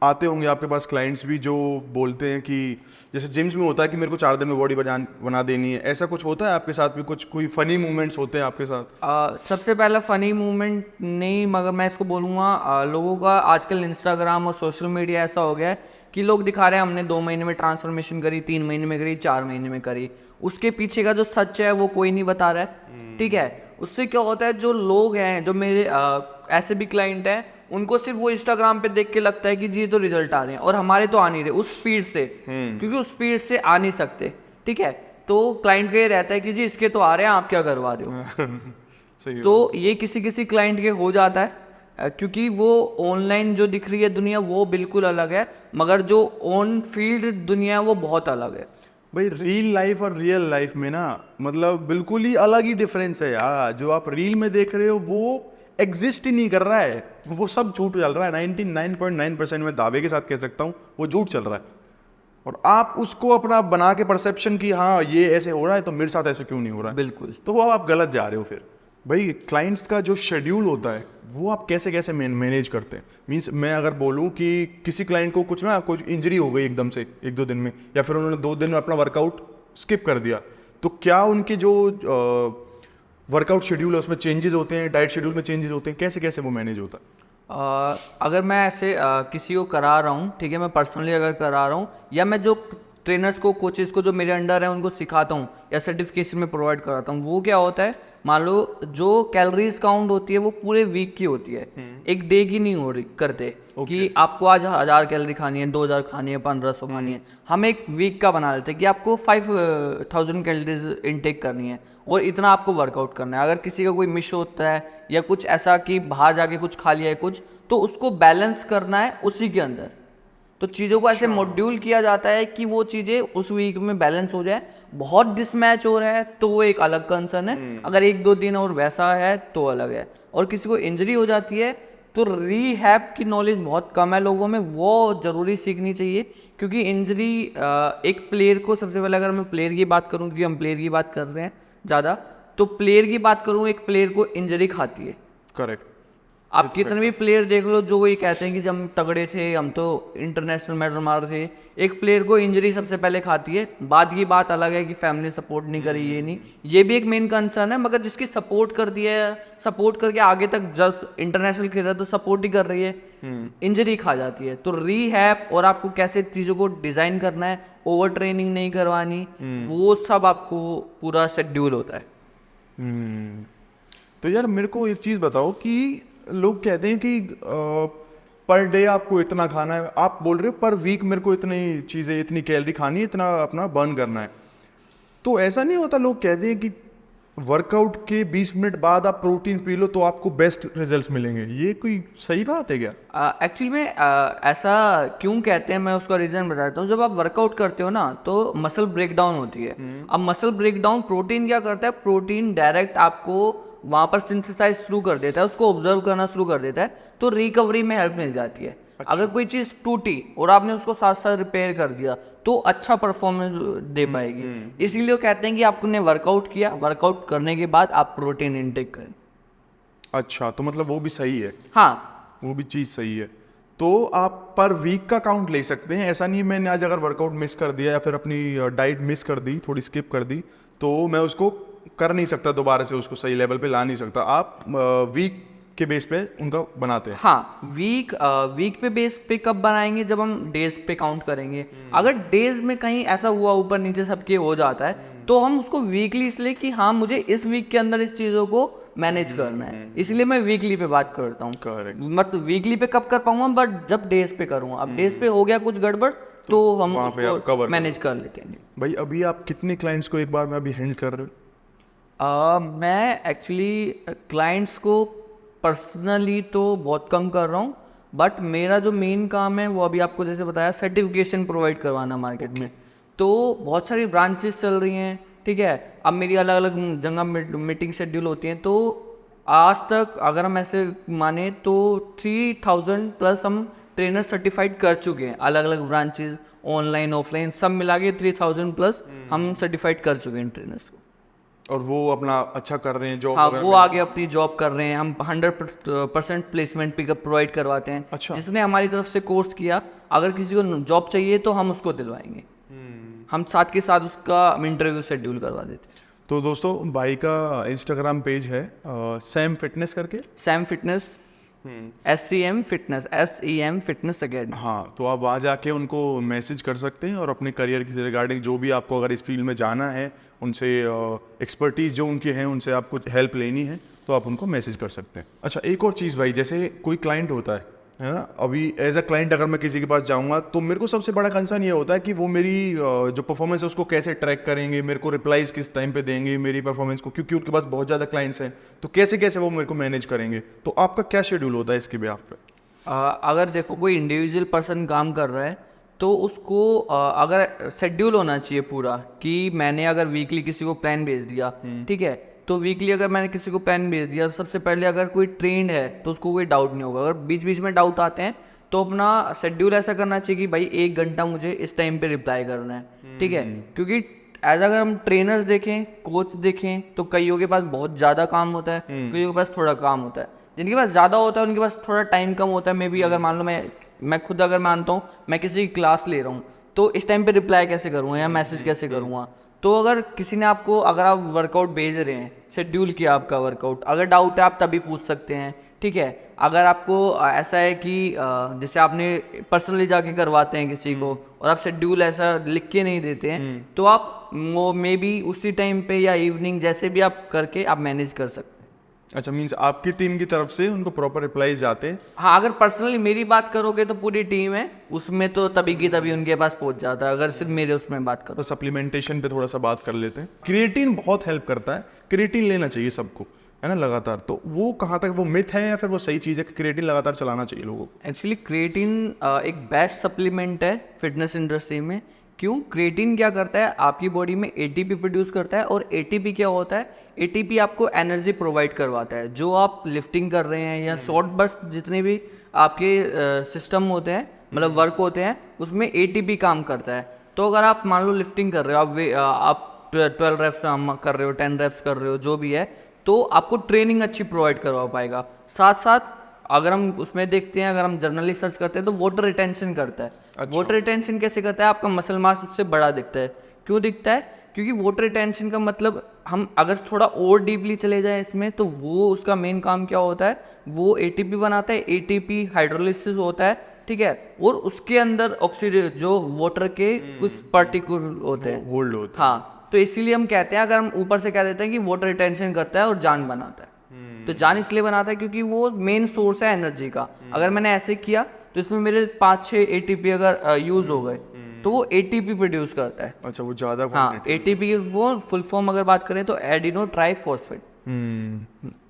आते होंगे आपके पास क्लाइंट्स भी जो बोलते हैं कि जैसे जिम्स में होता है कि मेरे को 4 दिन में बॉडी बना देनी है, ऐसा कुछ होता है आपके साथ भी? कुछ कोई फनी मूवमेंट्स होते हैं आपके साथ? सबसे पहला फनी मूवमेंट नहीं, मगर मैं इसको बोलूँगा, लोगों का आजकल इंस्टाग्राम और सोशल मीडिया ऐसा हो गया है कि लोग दिखा रहे हैं हमने 2 महीने में ट्रांसफॉर्मेशन करी, 3 महीने में करी, 4 महीने में करी। उसके पीछे का जो सच है वो कोई नहीं बता रहा है, ठीक है। उससे क्या होता है, जो लोग हैं, जो मेरे ऐसे भी क्लाइंट हैं, उनको सिर्फ वो इंस्टाग्राम पे देख के लगता है कि जी ये तो रिजल्ट आ रहे हैं और हमारे तो आ नहीं रहे उस स्पीड से, क्योंकि उस स्पीड से आ नहीं सकते, ठीक है। तो क्लाइंट का ये रहता है कि जी इसके तो आ रहे हैं, आप क्या करवा रहे हो। सही है। तो ये किसी किसी क्लाइंट के हो जाता है, क्योंकि वो ऑनलाइन जो दिख रही है दुनिया वो बिल्कुल अलग है, मगर जो ऑन फील्ड दुनिया है वो बहुत अलग है। भाई रियल लाइफ और रियल लाइफ में ना मतलब बिल्कुल ही अलग ही डिफरेंस है यार। जो आप रील में देख रहे हो वो एग्जिस्ट ही नहीं कर रहा है, वो सब झूठ चल रहा है। 99.9% में दावे के साथ कह सकता हूँ वो झूठ चल रहा है। और आप उसको अपना बना के परसेप्शन की हाँ ये ऐसे हो रहा है तो मेरे साथ ऐसे क्यों नहीं हो रहा है, बिल्कुल। तो वो आप गलत जा रहे हो फिर। भाई क्लाइंट्स का जो शेड्यूल होता है वो आप कैसे कैसे मैनेज करते हैं। मीन्स मैं अगर बोलूँ कि किसी क्लाइंट को कुछ इंजरी हो गई एकदम से 1-2 दिन में, या फिर उन्होंने 2 दिन में अपना वर्कआउट स्किप कर दिया, तो क्या उनके जो वर्कआउट शेड्यूल है उसमें चेंजेस होते हैं, डाइट शेड्यूल में चेंजेस होते हैं, कैसे कैसे वो मैनेज होता है? अगर मैं ऐसे किसी को करा रहा हूँ, ठीक है, मैं पर्सनली अगर करा रहा हूँ, या मैं जो ट्रेनर्स को कोचेस को जो मेरे अंडर है उनको सिखाता हूँ या सर्टिफिकेशन में प्रोवाइड कराता हूँ, वो क्या होता है, मान लो जो कैलोरीज काउंट होती है वो पूरे वीक की होती है, एक डे की नहीं हो रही करते कि आपको आज 1000 कैलोरी खानी है, 2000 खानी है, 1500 खानी है। हम एक वीक का बना लेते हैं कि आपको 5000 कैलोरीज इनटेक करनी है और इतना आपको वर्कआउट करना है। अगर किसी का कोई मिस होता है या कुछ ऐसा कि बाहर जाके कुछ खा लिया है कुछ, तो उसको बैलेंस करना है उसी के अंदर। तो चीज़ों को ऐसे मॉड्यूल किया जाता है कि वो चीज़ें उस वीक में बैलेंस हो जाए। बहुत डिसमैच हो रहा है तो वो एक अलग कंसर्न है, अगर 1-2 दिन और वैसा है तो अलग है। और किसी को इंजरी हो जाती है तो रीहैब की नॉलेज बहुत कम है लोगों में, वो ज़रूरी सीखनी चाहिए। क्योंकि इंजरी एक प्लेयर को, सबसे पहले अगर मैं प्लेयर की बात करूँ, क्योंकि हम प्लेयर की बात कर रहे हैं ज़्यादा, तो प्लेयर की बात करूँ, एक प्लेयर को इंजरी खाती है। करेक्ट। आप कितने भी प्लेयर देख लो जो ये कहते हैं कि जब हम तगड़े थे हम तो इंटरनेशनल मेडल मार रहे थे, एक प्लेयर को इंजरी सबसे पहले खाती है। बाद की बात अलग है कि फैमिली सपोर्ट नहीं करी, ये नहीं, ये भी एक मेन कंसर्न है, मगर जिसकी सपोर्ट कर दी है, सपोर्ट करके आगे तक जब इंटरनेशनल खेल रहा है तो सपोर्ट ही कर रही है, इंजरी खा जाती है। तो रीहैब और आपको कैसे चीज़ों को डिज़ाइन करना है, ओवर ट्रेनिंग नहीं करवानी, वो सब आपको पूरा शेड्यूल होता है। तो यार मेरे को एक चीज़ बताओ कि लोग कहते हैं कि पर डे आपको इतना खाना है, आप बोल रहे हो पर वीक मेरे को इतनी चीज़ें, इतनी कैलोरी खानी है, इतना अपना बर्न करना है, तो ऐसा नहीं होता? लोग कहते हैं कि वर्कआउट के 20 मिनट बाद आप प्रोटीन पी लो तो आपको बेस्ट रिजल्ट्स मिलेंगे, ये कोई सही बात है क्या? एक्चुअली में ऐसा क्यों कहते हैं मैं उसका रीज़न बताता हूँ। जब आप वर्कआउट करते हो ना तो मसल ब्रेकडाउन होती है। अब मसल ब्रेकडाउन प्रोटीन क्या करता है, प्रोटीन डायरेक्ट आपको वहाँ पर सिंथेसाइज शुरू कर देता है, उसको ऑब्जर्व करना शुरू कर देता है, तो रिकवरी में हेल्प मिल जाती है। अगर कोई चीज़ टूटी और आपने उसको साथ साथ रिपेयर कर दिया तो अच्छा परफॉर्मेंस दे पाएगी। इसीलिए वो कहते हैं कि आपने वर्कआउट किया, वर्कआउट करने के बाद आप प्रोटीन इनटेक करें। अच्छा, तो मतलब वो भी सही है? हाँ, वो भी चीज़ सही है। तो आप पर वीक का काउंट ले सकते हैं, ऐसा नहीं मैंने आज अगर वर्कआउट मिस कर दिया या फिर अपनी डाइट मिस कर दी, थोड़ी स्किप कर दी, तो मैं उसको कर नहीं सकता दोबारा से, उसको सही लेवल पे ला नहीं सकता। आप वीक के बेस पे उनका बनाते हैं? हाँ, वीक पे बेस पे कब बनाएंगे, जब हम डेज पे काउंट करेंगे। अगर डेज में कहीं ऐसा हुआ ऊपर नीचे सबके हो जाता है तो हम उसको वीकली, इसलिए कि हाँ मुझे इस वीक के अंदर इस चीज़ों को मैनेज करना है, इसलिए मैं वीकली पे बात करता हूँ। करेक्ट। मतलब वीकली पे कब कर पाऊंगा, बट जब डेज पे करूँगा। अब डेज पे हो गया कुछ गड़बड़ तो हम वहाँ पे आप उसको cover मैनेज कर लेते हैं। भाई अभी आप कितने क्लाइंट्स को एक बार में अभी हैंडल कर रहे हो? मैं एक्चुअली क्लाइंट्स को पर्सनली तो बहुत कम कर रहा हूँ, बट मेरा जो मेन काम है वो अभी आपको जैसे बताया सर्टिफिकेशन प्रोवाइड करवाना मार्केट में। तो बहुत सारी ब्रांचेस चल रही हैं, ठीक है। अब मेरी अलग अलग जगह मीटिंग शेड्यूल होती हैं, तो आज तक अगर हम ऐसे माने तो 3000 प्लस हम ट्रेनर सर्टिफाइड कर चुके हैं, अलग अलग ब्रांचेस, ऑनलाइन ऑफलाइन सब मिला के 3000 प्लस हम सर्टिफाइड कर चुके हैं ट्रेनर्स को। और वो अपना अच्छा कर रहे हैं जॉब? हाँ, वो आगे अपनी जॉब कर रहे हैं। हम 100% प्लेसमेंट पिकअप प्रोवाइड करवाते हैं। अच्छा। जिसने हमारी तरफ से कोर्स किया, अगर किसी को जॉब चाहिए तो हम उसको दिलवाएंगे। हम साथ के साथ उसका इंटरव्यू शेड्यूल करवा देते हैं। तो दोस्तों भाई का इंस्टाग्राम पेज है सैम फिटनेस करके, Sam fitness, SEM fitness, SEM fitness academy. हाँ, तो आप वहाँ जाके उनको मैसेज कर सकते हैं और अपने करियर के रिगार्डिंग जो भी आपको अगर इस फील्ड में जाना है, उनसे एक्सपर्टीज़ जो उनकी है उनसे आपको हेल्प लेनी है, तो तो आप उनको मैसेज कर सकते हैं। अच्छा, एक और चीज़ भाई, जैसे कोई क्लाइंट होता है ना, अभी एज अ क्लाइंट अगर मैं किसी के पास जाऊंगा तो मेरे को सबसे बड़ा कंसर्न ये होता है कि वो मेरी जो परफॉर्मेंस है उसको कैसे ट्रैक करेंगे, मेरे को रिप्लाईज किस टाइम पे देंगे मेरी परफॉर्मेंस को, क्योंकि उनके पास बहुत ज़्यादा क्लाइंट्स हैं, तो कैसे कैसे वो मेरे को मैनेज करेंगे। तो आपका क्या शेड्यूल होता है इसके बेहाफ पे? अगर देखो कोई इंडिविजुअल पर्सन काम कर रहा है तो उसको अगर शेड्यूल होना चाहिए पूरा, कि मैंने अगर वीकली किसी को प्लान भेज दिया, ठीक है, तो वीकली अगर मैंने किसी को प्लान भेज दिया तो सबसे पहले अगर कोई ट्रेंड है तो उसको कोई डाउट नहीं होगा। अगर बीच बीच में डाउट आते हैं तो अपना शेड्यूल ऐसा करना चाहिए कि भाई 1 घंटा मुझे इस टाइम पे रिप्लाई करना है, ठीक है। क्योंकि एज अगर हम ट्रेनर्स देखें, कोच देखें, तो कईयों के पास बहुत ज़्यादा काम होता है, कईयों के पास थोड़ा काम होता है। जिनके पास ज़्यादा होता है उनके पास थोड़ा टाइम कम होता है। मे बी अगर मान लो मैं खुद अगर मानता हूँ मैं किसी की क्लास ले रहा हूँ तो इस टाइम पे रिप्लाई कैसे करूँगा या मैसेज कैसे करूँगा। तो अगर किसी ने आपको, अगर आप वर्कआउट भेज रहे हैं, शेड्यूल किया आपका वर्कआउट, अगर डाउट है आप तभी पूछ सकते हैं, ठीक है। अगर आपको ऐसा है कि जैसे आपने पर्सनली जाके करवाते हैं किसी को और आप शेड्यूल ऐसा लिख के नहीं देते हैं, तो आप वो मे बी उसी टाइम पे या इवनिंग जैसे भी आप करके आप मैनेज कर सकते हैं। अच्छा, मीन्स आपकी टीम की तरफ से उनको प्रॉपर रिप्लाईज जाते हैं? हाँ, अगर पर्सनली मेरी बात करोगे तो पूरी टीम है उसमें, तो तभी की तभी उनके पास पहुंच जाता है। अगर सिर्फ मेरे उसमें बात करो तो सप्लीमेंटेशन पे थोड़ा सा बात कर लेते हैं। क्रिएटिन बहुत हेल्प करता है, क्रिएटिन लेना चाहिए सबको, है ना, लगातार। तो वो कहाँ तक वो मिथ है या फिर वो सही चीज़ है कि क्रिएटिन लगातार चलाना चाहिए लोगों को? एक्चुअली क्रिएटिन एक बेस्ट सप्लीमेंट है फिटनेस इंडस्ट्री में। क्यों? क्रिएटिन क्या करता है, आपकी बॉडी में एटीपी प्रोड्यूस करता है, और एटीपी क्या होता है, एटीपी आपको एनर्जी प्रोवाइड करवाता है। जो आप लिफ्टिंग कर रहे हैं या शॉर्ट बर्स्ट जितने भी आपके सिस्टम होते हैं, मतलब वर्क होते हैं, उसमें एटीपी काम करता है। तो अगर आप मान लो लिफ्टिंग कर रहे हो, आप 12 रेप्स कर रहे हो, 10 रेप्स कर रहे हो, जो भी है, तो आपको ट्रेनिंग अच्छी प्रोवाइड करवा पाएगा। साथ साथ अगर हम उसमें देखते हैं, अगर हम जर्नली सर्च करते हैं तो वाटर रिटेंशन करता है। अच्छा। वाटर रिटेंशन कैसे करता है? आपका मसल मास उससे बड़ा दिखता है। क्यों दिखता है? क्योंकि वाटर रिटेंशन का मतलब, हम अगर थोड़ा और डीपली चले जाए इसमें, तो वो उसका मेन काम क्या होता है, वो एटीपी बनाता है। एटीपी हाइड्रोलिसिस होता है, ठीक है, और उसके अंदर ऑक्सीजन, जो वाटर के कुछ पार्टिकल होते हैं, होल्ड होता है। हाँ, तो इसीलिए हम कहते हैं, अगर हम ऊपर से कह देते हैं कि वाटर रिटेंशन करता है और जान बनाता है, तो जान इसलिए बनाता है क्योंकि वो मेन सोर्स है एनर्जी का। अगर मैंने ऐसे किया तो इसमें मेरे 5-6 एटीपी अगर यूज हो गए तो वो एटीपी प्रोड्यूस करता है। अच्छा, वो ज़्यादा हाँ, एटीपी की वो फुल फॉर्म अगर बात करें तो एडिनो ट्राइफॉस्फेट।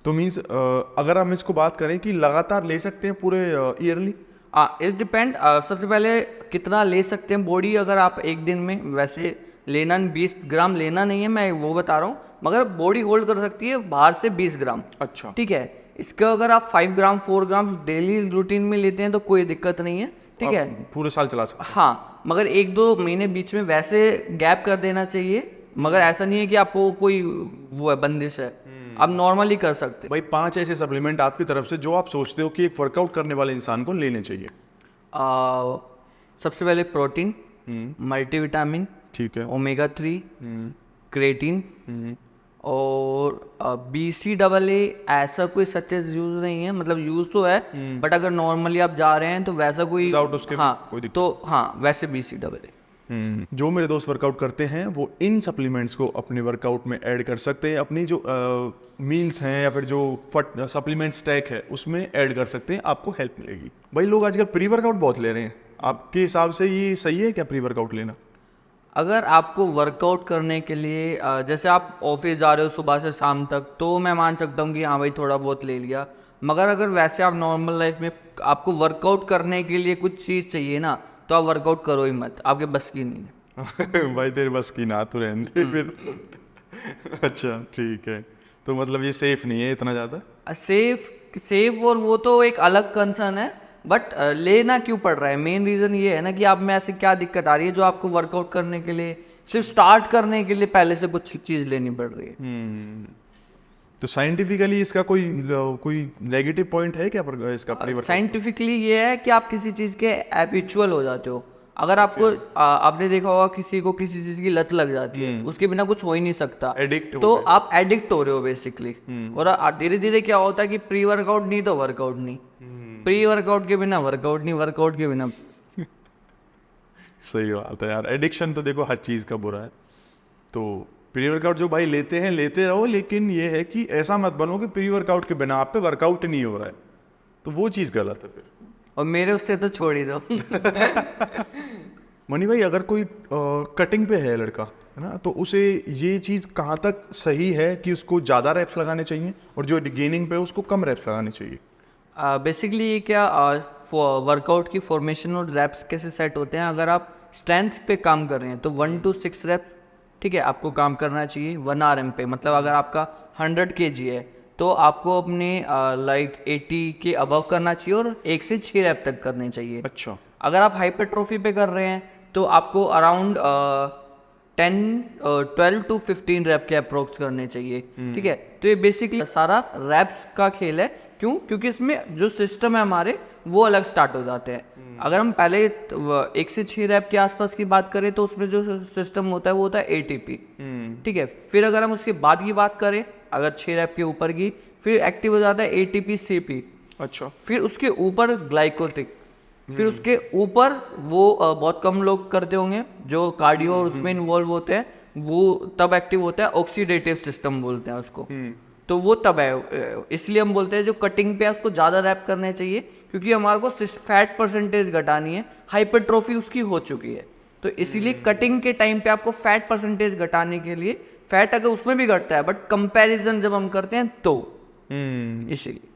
तो मीन्स अगर हम इसको बात करें कि लगातार ले सकते हैं पूरे ईयरली? इस डिपेंड, सबसे पहले कितना ले सकते हैं बॉडी। अगर आप एक दिन में, वैसे लेना 20 ग्राम लेना नहीं है, मैं वो बता रहा हूँ, मगर बॉडी होल्ड कर सकती है बाहर से 20 ग्राम। अच्छा, ठीक है, इसका अगर आप 5 ग्राम 4 ग्राम डेली रूटीन में लेते हैं तो कोई दिक्कत नहीं है, ठीक है, पूरे साल चला सकते हाँ। मगर 1-2 महीने बीच में वैसे गैप कर देना चाहिए, मगर ऐसा नहीं है कि आपको कोई वो है बंदिश है, आप नॉर्मली कर सकते हैं। भाई 5 ऐसे सप्लीमेंट आपकी तरफ से जो आप सोचते हो कि एक वर्कआउट करने वाले इंसान को लेने चाहिए? सबसे पहले प्रोटीन, मल्टीविटामिन, ठीक है, ओमेगा 3, क्रेटीन, और BCAA ऐसा कोई सचेज यूज नहीं है, मतलब यूज तो है, बट अगर नॉर्मली आप जा रहे हैं तो वैसा कोई, Without उसके हाँ, कोई दिक्कत? तो हाँ, वैसे BCAA। जो मेरे दोस्त वर्कआउट करते हैं वो इन सप्लीमेंट्स को अपने वर्कआउट में ऐड कर सकते हैं, अपनी जो मील्स हैं या फिर जो सप्लीमेंट स्टैक है उसमें ऐड कर सकते हैं, आपको हेल्प मिलेगी। भाई लोग आजकल प्री वर्कआउट बहुत ले रहे हैं, आपके हिसाब से ये सही है क्या प्री वर्कआउट लेना? अगर आपको वर्कआउट करने के लिए जैसे आप ऑफिस जा रहे हो सुबह से शाम तक, तो मैं मान सकता हूँ कि हाँ भाई थोड़ा बहुत ले लिया। मगर अगर वैसे आप नॉर्मल लाइफ में आपको वर्कआउट करने के लिए कुछ चीज़ चाहिए ना, तो आप वर्कआउट करो ही मत, आपके बस की नहीं है। भाई तेरे बस की ना तो रहने दे फिर। अच्छा ठीक है, तो मतलब ये सेफ नहीं है इतना ज़्यादा? सेफ और वो तो एक अलग कंसर्न है, बट लेना क्यों पड़ रहा है, मेन रीज़न ये है ना कि आप में ऐसे क्या दिक्कत आ रही है जो आपको वर्कआउट करने के लिए, सिर्फ स्टार्ट करने के लिए पहले से कुछ चीज़ लेनी पड़ रही है। तो साइंटिफिकली इसका कोई नेगेटिव पॉइंट है क्या पर इसका प्री वर्कआउट? साइंटिफिकली ये है कि आप किसी चीज़ के हैबिचुअल हो जाते हो। अगर आपको आपने देखा होगा किसी को किसी चीज़ की लत लग जाती है, उसके बिना कुछ हो ही नहीं सकता, एडिक्ट तो आप एडिक्ट हो रहे हो बेसिकली। और धीरे धीरे क्या होता है कि प्री वर्कआउट नहीं तो वर्कआउट नहीं, प्री वर्कआउट के बिना वर्कआउट नहीं, वर्कआउट के बिना सही बात है यार, एडिक्शन तो देखो हर चीज़ का बुरा है। तो प्री वर्कआउट जो भाई लेते हैं लेते रहो, लेकिन ये है कि ऐसा मत बनो कि प्री वर्कआउट के बिना आप पे वर्कआउट नहीं हो रहा है, तो वो चीज़ गलत है फिर। और मेरे उससे तो छोड़ ही दो। मनी भाई, अगर कोई कटिंग पे है लड़का, है ना, तो उसे ये चीज़ कहाँ तक सही है कि उसको ज़्यादा रैप्स लगाने चाहिए और जो गेनिंग पे है उसको कम रैप्स लगाने चाहिए? बेसिकली ये क्या वर्कआउट की फॉर्मेशन और रैप्स कैसे सेट होते हैं, अगर आप स्ट्रेंथ पे काम कर रहे हैं तो 1 to 6 रैप, ठीक है, आपको काम करना चाहिए 1 RM पे। मतलब अगर आपका 100 kg है तो आपको अपने लाइक 80 के अबव करना चाहिए और 1 से 6 रैप तक करने चाहिए। अच्छा। अगर आप हाइपरट्रोफी पे कर रहे हैं तो आपको अराउंड 12 to 15 रैप के अप्रोक्स करने चाहिए, ठीक है। तो ये बेसिकली सारा रैप्स का खेल है। क्यों? क्योंकि इसमें जो सिस्टम है हमारे वो अलग स्टार्ट हो जाते हैं। अगर हम पहले 1 से 6 रैप के आसपास की बात करें तो उसमें जो सिस्टम होता है वो होता है ATP, ठीक है। फिर अगर हम उसके बाद की बात करें, अगर 6 रैप के ऊपर की, फिर एक्टिव हो जाता है ATP CP। अच्छा। फिर उसके ऊपर ग्लाइकोटिक, फिर उसके ऊपर वो बहुत कम लोग करते होंगे जो कार्डियो और उसमें इन्वॉल्व होते हैं, वो तब एक्टिव होता है ऑक्सीडेटिव सिस्टम बोलते हैं उसको। तो वो तब है, इसलिए हम बोलते हैं जो कटिंग पे है उसको ज़्यादा रैप करने चाहिए, क्योंकि हमारे को फैट परसेंटेज घटानी है, हाइपरट्रोफी उसकी हो चुकी है। तो इसीलिए कटिंग के टाइम पे आपको फैट परसेंटेज घटाने के लिए, फैट अगर उसमें भी घटता है बट कंपैरिजन जब हम करते हैं तो इसीलिए।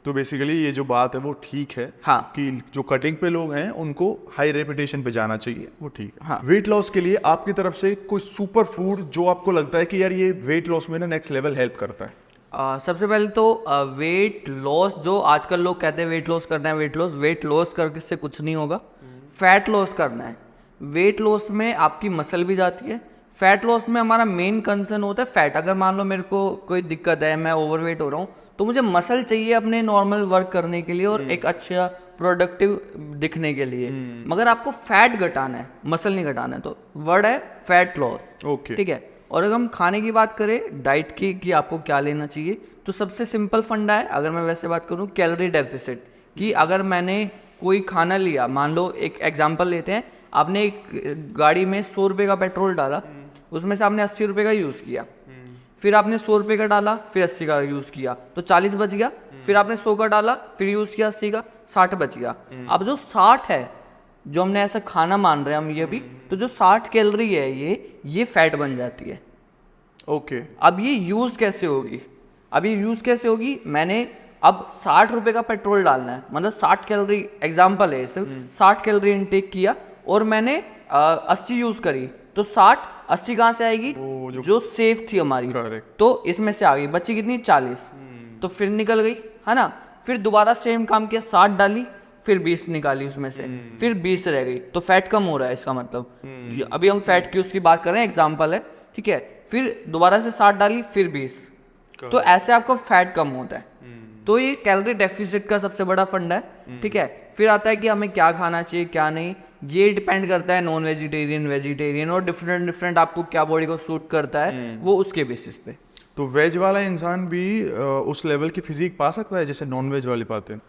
तो बेसिकली ये जो बात है वो ठीक है, हाँ, कि जो कटिंग पे लोग हैं उनको हाई रेपुटेशन पे जाना चाहिए, वो ठीक है। हाँ। वेट लॉस के लिए आपकी तरफ से कोई सुपर फूड जो आपको लगता है कि यार ये वेट लॉस में ना नेक्स्ट लेवल हेल्प करता है? सबसे पहले तो वेट लॉस, जो आजकल लोग कहते हैं वेट लॉस करना है, वेट लॉस करके से कुछ नहीं होगा। फैट लॉस करना है। वेट लॉस में आपकी मसल भी जाती है, फैट लॉस में हमारा मेन कंसर्न होता है फैट। अगर मान लो मेरे को कोई दिक्कत है, मैं ओवरवेट हो रहा हूँ, तो मुझे मसल चाहिए अपने नॉर्मल वर्क करने के लिए और एक अच्छा प्रोडक्टिव दिखने के लिए। मगर आपको फैट घटाना है, मसल नहीं घटाना है, तो वर्ड है फैट लॉस। ओके। ठीक है। और अगर हम खाने की बात करें, डाइट की कि आपको क्या लेना चाहिए, तो सबसे सिंपल फंडा है, अगर मैं वैसे बात करूँ, कैलोरी डेफिसिट। कि अगर मैंने कोई खाना लिया, मान लो एक एग्जांपल लेते हैं, आपने एक गाड़ी में 100 रुपये का पेट्रोल डाला, उसमें से आपने 80 रुपये का यूज़ किया, फिर आपने 100 रुपये का डाला, फिर 80 का यूज़ किया, तो 40 बच गया। फिर आपने 100 का डाला, फिर यूज़ किया 80 का, 60 बच गया। अब जो 60 है, जो हमने ऐसा खाना मान रहे हैं हम ये भी, तो जो 60 कैलोरी है ये फैट बन जाती है। ओके। अब ये यूज़ कैसे होगी? अब ये यूज़ कैसे होगी? मैंने अब 60 रुपये का पेट्रोल डालना है, मतलब 60 कैलोरी, एग्जाम्पल है सिर्फ, 60 कैलोरी इनटेक किया और मैंने 80 यूज़ करी, तो 80 कहाँ से आएगी? जो सेफ थी हमारी, तो इसमें से आ गई, बची कितनी? 40। तो फिर निकल गई, है ना। फिर दोबारा सेम काम किया, 60 डाली, फिर 20 निकाली उसमें से, फिर 20 रह गई, तो फैट कम हो रहा है इसका मतलब। अभी हम फैट की उसकी बात कर रहे हैं, एग्जाम्पल है, ठीक है। फिर दोबारा से 60 डाली, फिर 20, तो ऐसे आपको फैट कम होता है। तो ये कैलोरी डेफिसिट का सबसे बड़ा फंडा है, ठीक है। फिर आता है कि हमें क्या खाना चाहिए क्या नहीं, ये डिपेंड करता है नॉन वेजिटेरियन, वेजिटेरियन, और डिफरेंट आपको क्या बॉडी को सूट करता है, वो उसके बेसिस पे। तो वेज वाला इंसान भी उस लेवल की फिजिक पा सकता है जैसे नॉन वेज वाले पाते हैं?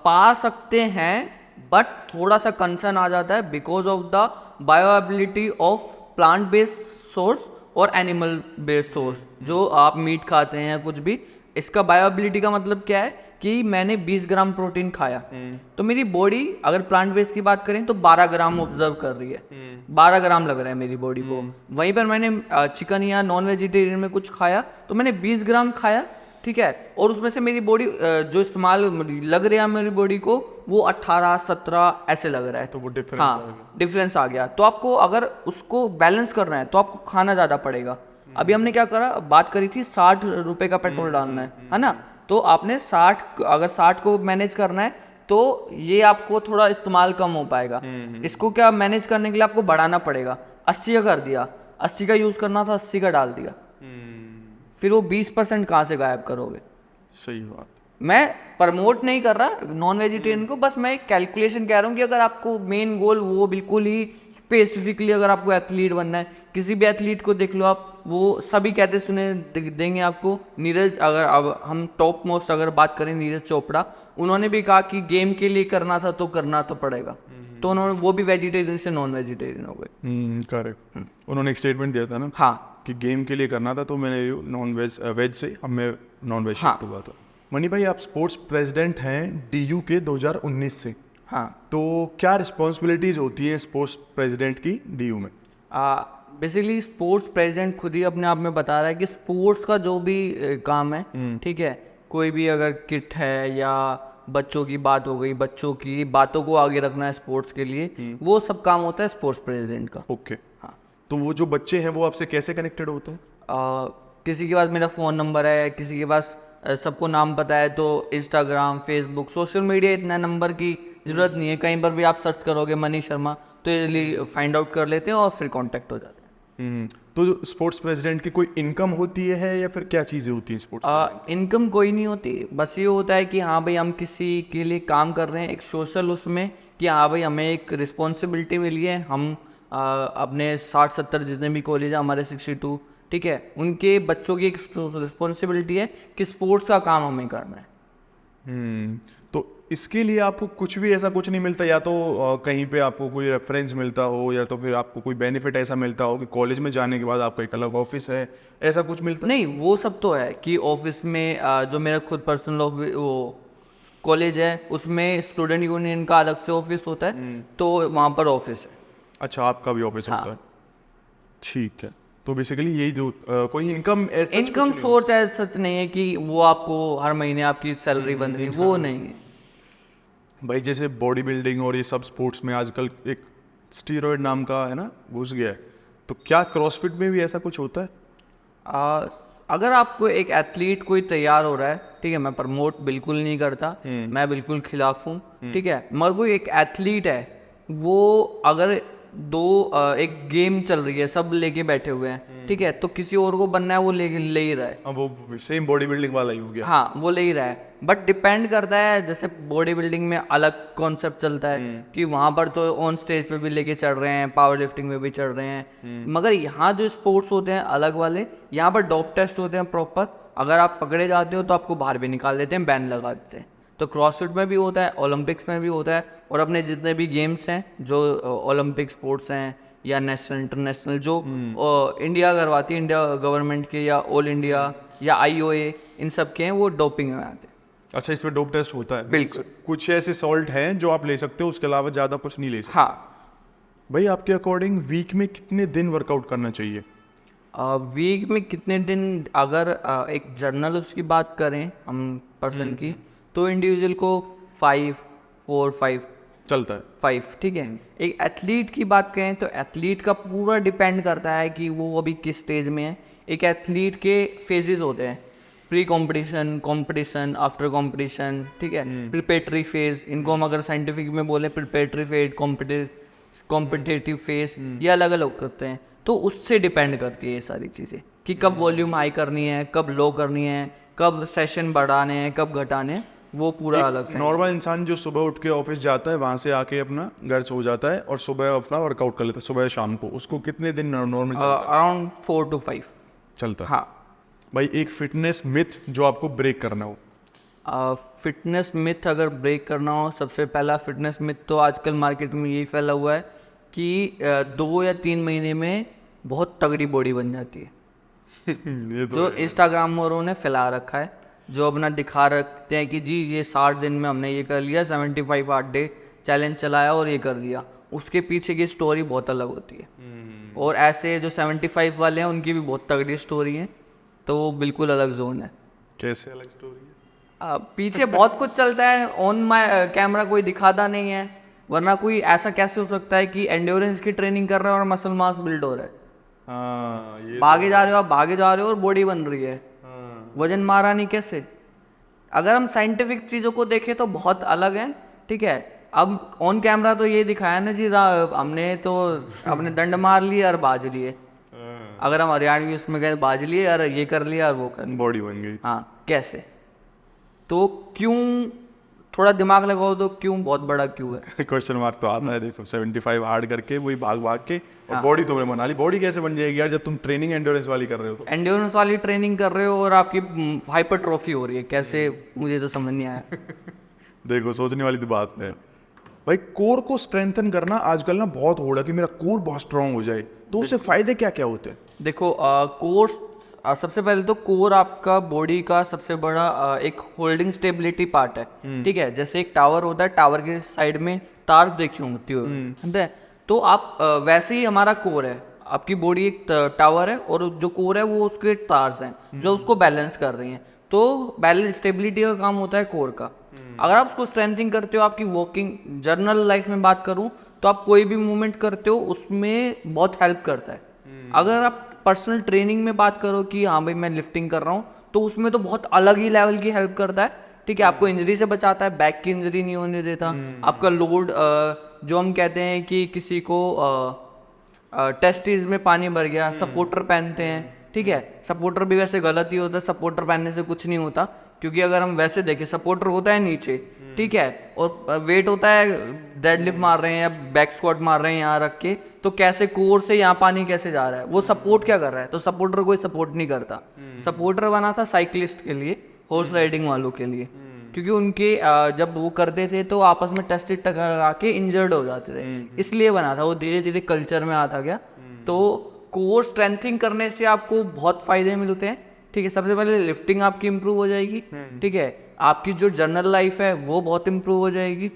पा सकते हैं, बट थोड़ा सा कंसर्न आ जाता है because of the bioavailability of plant based source और एनिमल बेस्ड सोर्स। जो आप मीट खाते हैं कुछ भी, इसका बायोएबिलिटी का मतलब क्या है कि मैंने 20 ग्राम प्रोटीन खाया, तो मेरी बॉडी, अगर प्लांट बेस्ड की बात करें तो 12 ग्राम ऑब्जर्व कर रही है, 12 ग्राम लग रहा है मेरी बॉडी को। वहीं पर मैंने चिकन या नॉन वेजिटेरियन में कुछ खाया तो मैंने 20 ग्राम खाया, ठीक है, और उसमें से मेरी बॉडी जो इस्तेमाल लग रहा है मेरी बॉडी को, वो 18-17 ऐसे लग रहा है। तो वो डिफरेंस हाँ, डिफरेंस आ गया। तो आपको अगर उसको बैलेंस करना है तो आपको खाना ज़्यादा पड़ेगा। अभी हमने क्या करा, बात करी थी 60 रुपये का पेट्रोल डालना है ना, तो आपने 60, अगर 60 को मैनेज करना है तो ये आपको थोड़ा इस्तेमाल कम हो पाएगा। इसको क्या मैनेज करने के लिए आपको बढ़ाना पड़ेगा। 80 का कर दिया, 80 का यूज़ करना था, 80 का डाल दिया, फिर वो 20% कहाँ से गायब करोगे? सही बात। मैं प्रमोट नहीं कर रहा नॉन वेजिटेरियन को, बस मैं एक कैलकुलेशन कह रहा हूँ कि अगर आपको मेन गोल वो बिल्कुल ही स्पेसिफिकली, अगर आपको एथलीट बनना है, किसी भी एथलीट को देख लो आप, वो सभी कहते सुने देंगे आपको। नीरज, अगर अब हम टॉप मोस्ट अगर बात करें, नीरज चोपड़ा, उन्होंने भी कहा कि गेम के लिए करना था तो करना तो पड़ेगा, तो उन्होंने वो भी वेजिटेरियन से नॉन वेजिटेरियन हो गए। करेक्ट। उन्होंने एक स्टेटमेंट दिया था ना। हाँ, कि गेम के लिए करना था, तो मैंने नॉन वेज वेज से अब मैं नॉन वेज हाँ। शिफ्ट हुआ था। मनी भाई, आप स्पोर्ट्स प्रेसिडेंट हैं डीयू के 2019 से, हाँ। तो क्या रिस्पॉन्सिबिलिटीज़ होती हैं स्पोर्ट्स प्रेसिडेंट की डीयू में? बेसिकली स्पोर्ट्स प्रेसिडेंट खुद ही अपने आप में बता रहा है कि स्पोर्ट्स का जो भी काम है, ठीक है, कोई भी अगर किट है या बच्चों की बात हो गई, बच्चों की बातों को आगे रखना है स्पोर्ट्स के लिए, वो सब काम होता है स्पोर्ट्स प्रेसिडेंट का। ओके। हाँ। तो वो जो बच्चे हैं वो आपसे कैसे कनेक्टेड होते हैं? किसी के पास मेरा फ़ोन नंबर है, किसी के पास सबको नाम पता है, तो इंस्टाग्राम, फेसबुक, सोशल मीडिया, इतना नंबर की ज़रूरत नहीं है। कहीं पर भी आप सर्च करोगे मनीष शर्मा तो इजीली फाइंड आउट कर लेते हैं और फिर कांटेक्ट हो जाते हैं। तो स्पोर्ट्स प्रेसिडेंट की कोई इनकम होती है या फिर क्या चीज़ें होती हैं स्पोर्ट्स? इनकम कोई नहीं होती, बस ये होता है कि हाँ भाई हम किसी के लिए काम कर रहे हैं, एक सोशल उसमें, कि हाँ भाई हमें एक रिस्पॉन्सिबिलिटी मिली है। हम अपने 60-70 जितने भी कॉलेज है हमारे 62, ठीक है, उनके बच्चों की एक रिस्पॉन्सिबिलिटी है कि स्पोर्ट्स का काम हमें करना है। तो इसके लिए आपको कुछ भी ऐसा कुछ नहीं मिलता, या तो कहीं पे आपको कोई रेफरेंस मिलता हो, या तो फिर आपको कोई बेनिफिट ऐसा मिलता हो कि कॉलेज में जाने के बाद आपका एक अलग ऑफिस है, ऐसा कुछ मिलता? नहीं, वो सब तो है कि ऑफिस में जो मेरा खुद पर्सनल ऑफिस वो कॉलेज है उसमें स्टूडेंट यूनियन का अलग से ऑफिस होता है, तो वहाँ पर ऑफिस है। अच्छा, आपका भी ऑफिस हाँ। होता है, ठीक है। तो बेसिकली यही जो कोई इनकम ऐसा इनकम सोर्स है सच नहीं है कि वो आपको हर महीने आपकी सैलरी बन रही है, वो नहीं है। भाई, जैसे बॉडी बिल्डिंग और ये सब स्पोर्ट्स में आजकल एक स्टीरॉयड नाम का है ना घुस गया है, तो क्या क्रॉसफिट में भी ऐसा कुछ होता है? अगर आपको एक एथलीट कोई तैयार हो रहा है, ठीक है, मैं प्रमोट बिल्कुल नहीं करता, मैं बिल्कुल खिलाफ हूँ, ठीक है, मगर कोई एक एथलीट है, वो अगर एक गेम चल रही है, सब लेके बैठे हुए हैं, ठीक है, तो किसी और को बनना है वो ले ही रहा है। अब वो सेम बॉडी बिल्डिंग वाला ही हो गया। हाँ, वो ले ही रहा है, बट डिपेंड करता है। जैसे बॉडी बिल्डिंग में अलग कॉन्सेप्ट चलता है कि वहाँ पर तो ऑन स्टेज पे भी लेके चढ़ रहे हैं, पावर लिफ्टिंग में भी चढ़ रहे हैं, मगर यहाँ जो स्पोर्ट्स होते हैं अलग वाले, यहाँ पर डोप टेस्ट होते हैं प्रॉपर। अगर आप पकड़े जाते हो तो आपको बाहर भी निकाल देते हैं, बैन लगा देते हैं। तो क्रॉसफिट में भी होता है, ओलंपिक्स में भी होता है, और अपने जितने भी गेम्स हैं जो ओलंपिक स्पोर्ट्स हैं या नेशनल इंटरनेशनल जो इंडिया करवाती है, इंडिया गवर्नमेंट के या ऑल इंडिया या IOA, इन सब के हैं, वो डोपिंग में आते हैं। अच्छा, इसमें डोप टेस्ट होता है? बिल्कुल। कुछ ऐसे सॉल्ट हैं जो आप ले सकते हो, उसके अलावा ज़्यादा कुछ नहीं ले सकते? हाँ। भाई, आपके अकॉर्डिंग वीक में कितने दिन वर्कआउट करना चाहिए? वीक में कितने दिन, अगर एक जर्नल उसकी बात करें हम पर्सन की, तो इंडिविजुअल को 5 चलता है 5, ठीक है। एक एथलीट की बात करें तो एथलीट का पूरा डिपेंड करता है कि वो अभी किस स्टेज में है। एक एथलीट के फेजेस होते हैं, pre competition, competition, after competition, ठीक है, प्रिपेटरी फेज, इनको हम अगर साइंटिफिक में बोले प्रिपेटरी फेज, कॉम्पिटिटिव फेज, ये अलग अलग होते हैं। तो उससे डिपेंड करती है ये सारी चीज़ें कि कब वॉल्यूम हाई करनी है, कब लो करनी है, कब सेशन बढ़ाने हैं, कब घटाने हैं, वो पूरा अलग से। नॉर्मल इंसान जो सुबह उठ के ऑफिस जाता है, वहां से आके अपना घर सो जाता है और सुबह अपना वर्कआउट कर लेता है, सुबह शाम को, उसको कितने दिन नॉर्मल अराउंड 4 to 5 चलता है? हाँ। भाई, एक फिटनेस मिथ जो आपको ब्रेक करना हो? फिटनेस मिथ अगर ब्रेक करना हो, सबसे पहला फिटनेस मिथ तो आजकल मार्केट में यही फैला हुआ है कि 2 या 3 महीने में बहुत तगड़ी बॉडी बन जाती है। ये तो जो इंस्टाग्राम वालों ने फैला रखा है, जो अपना दिखा रखते हैं कि जी ये 60 दिन में हमने ये कर लिया, 75 8 डे चैलेंज चलाया और ये कर दिया। उसके पीछे की स्टोरी बहुत अलग होती है, और ऐसे जो 75 वाले हैं उनकी भी बहुत तगड़ी स्टोरी है, तो वो बिल्कुल अलग जोन है। कैसे अलग स्टोरी है? पीछे बहुत कुछ चलता है, ऑन माय कैमरा कोई दिखाता नहीं है, वरना कोई ऐसा कैसे हो सकता है कि एंड्योरेंस की ट्रेनिंग कर रहे हो और मसल मास बिल्ड हो रहा है। हाँ, ये भागे जा रहे हो आप, भागे जा रहे हो और बॉडी बन रही है, वजन मारा नहीं कैसे। अगर हम साइंटिफिक चीज़ों को देखें तो बहुत अलग है, ठीक है। अब ऑन कैमरा तो ये दिखाया ना जी, हमने तो अपने दंड मार लिए और बाज लिए। अगर हम हरियाणवी उसमें गए, बाज लिए और ये कर लिया और वो कर लिया, बॉडी बन गई। हाँ, कैसे? तो क्यों, थोड़ा दिमाग लगाओ तो क्यों, बहुत बड़ा क्यों है। क्वेश्चन मार्क तो आता है। देखो, 75 हार्ड करके वही भाग भाग के और बॉडी तुमने बना ली। बॉडी कैसे बन जाएगी यार जब तुम ट्रेनिंग एंड्योरेंस वाली कर रहे हो? तो एंड्योरेंस वाली ट्रेनिंग कर रहे हो और आपकी हाइपरट्रॉफी हो रही है, कैसे, मुझे तो समझ नहीं आया। देखो, सोचने वाली तो बात है भाई। कोर को स्ट्रेंथन करना आजकल ना बहुत हो रहा है कि मेरा कोर बहुत स्ट्रांग हो जाए, तो उससे फायदे क्या क्या होते हैं? देखो कोर सबसे पहले तो कोर आपका बॉडी का सबसे बड़ा एक होल्डिंग स्टेबिलिटी पार्ट है, ठीक है। जैसे एक टावर होता है, टावर के साइड में तार देखी होती हो, ठीक है। तो आप वैसे ही हमारा कोर है, आपकी बॉडी एक टावर है और जो कोर है वो उसके तार्स हैं जो उसको बैलेंस कर रही हैं। तो बैलेंस स्टेबिलिटी का काम होता है कोर का। अगर आप उसको स्ट्रेंथिंग करते हो, आपकी वॉकिंग जर्नल लाइफ में बात करूं तो आप कोई भी मूवमेंट करते हो उसमें बहुत हेल्प करता है। अगर आप पर्सनल ट्रेनिंग में बात करो कि हाँ भाई मैं लिफ्टिंग कर रहा हूँ, तो उसमें तो बहुत अलग ही लेवल की हेल्प करता है, ठीक है। आपको इंजरी से बचाता है, बैक की इंजरी नहीं होने देता। आपका लोड जो हम कहते हैं कि किसी को टेस्टिस में पानी भर गया, सपोर्टर पहनते हैं, ठीक है। सपोर्टर भी वैसे गलत ही होता है, सपोर्टर पहनने से कुछ नहीं होता, क्योंकि अगर हम वैसे देखें सपोर्टर होता है नीचे, ठीक है, और वेट होता है डेडलिफ्ट मार रहे हैं या बैक स्क्वाट मार रहे हैं यहाँ रख के, तो कैसे कोर से यहाँ पानी कैसे जा रहा है, वो सपोर्ट क्या कर रहा है। तो सपोर्टर कोई सपोर्ट नहीं करता। सपोर्टर बना था साइकिलिस्ट के लिए, हॉर्स राइडिंग वालों के लिए, क्योंकि उनके जब वो करते थे तो आपस में टेस्ट टकरा के इंजर्ड हो जाते थे, इसलिए बना था। वो धीरे धीरे कल्चर में आता गया। तो कोर स्ट्रेंथिंग करने से आपको बहुत फायदे मिलते हैं, ठीक है। सबसे पहले लिफ्टिंग आपकी इंप्रूव हो जाएगी, ठीक है। आपकी जो जर्नल लाइफ है वो बहुत इंप्रूव हो जाएगी,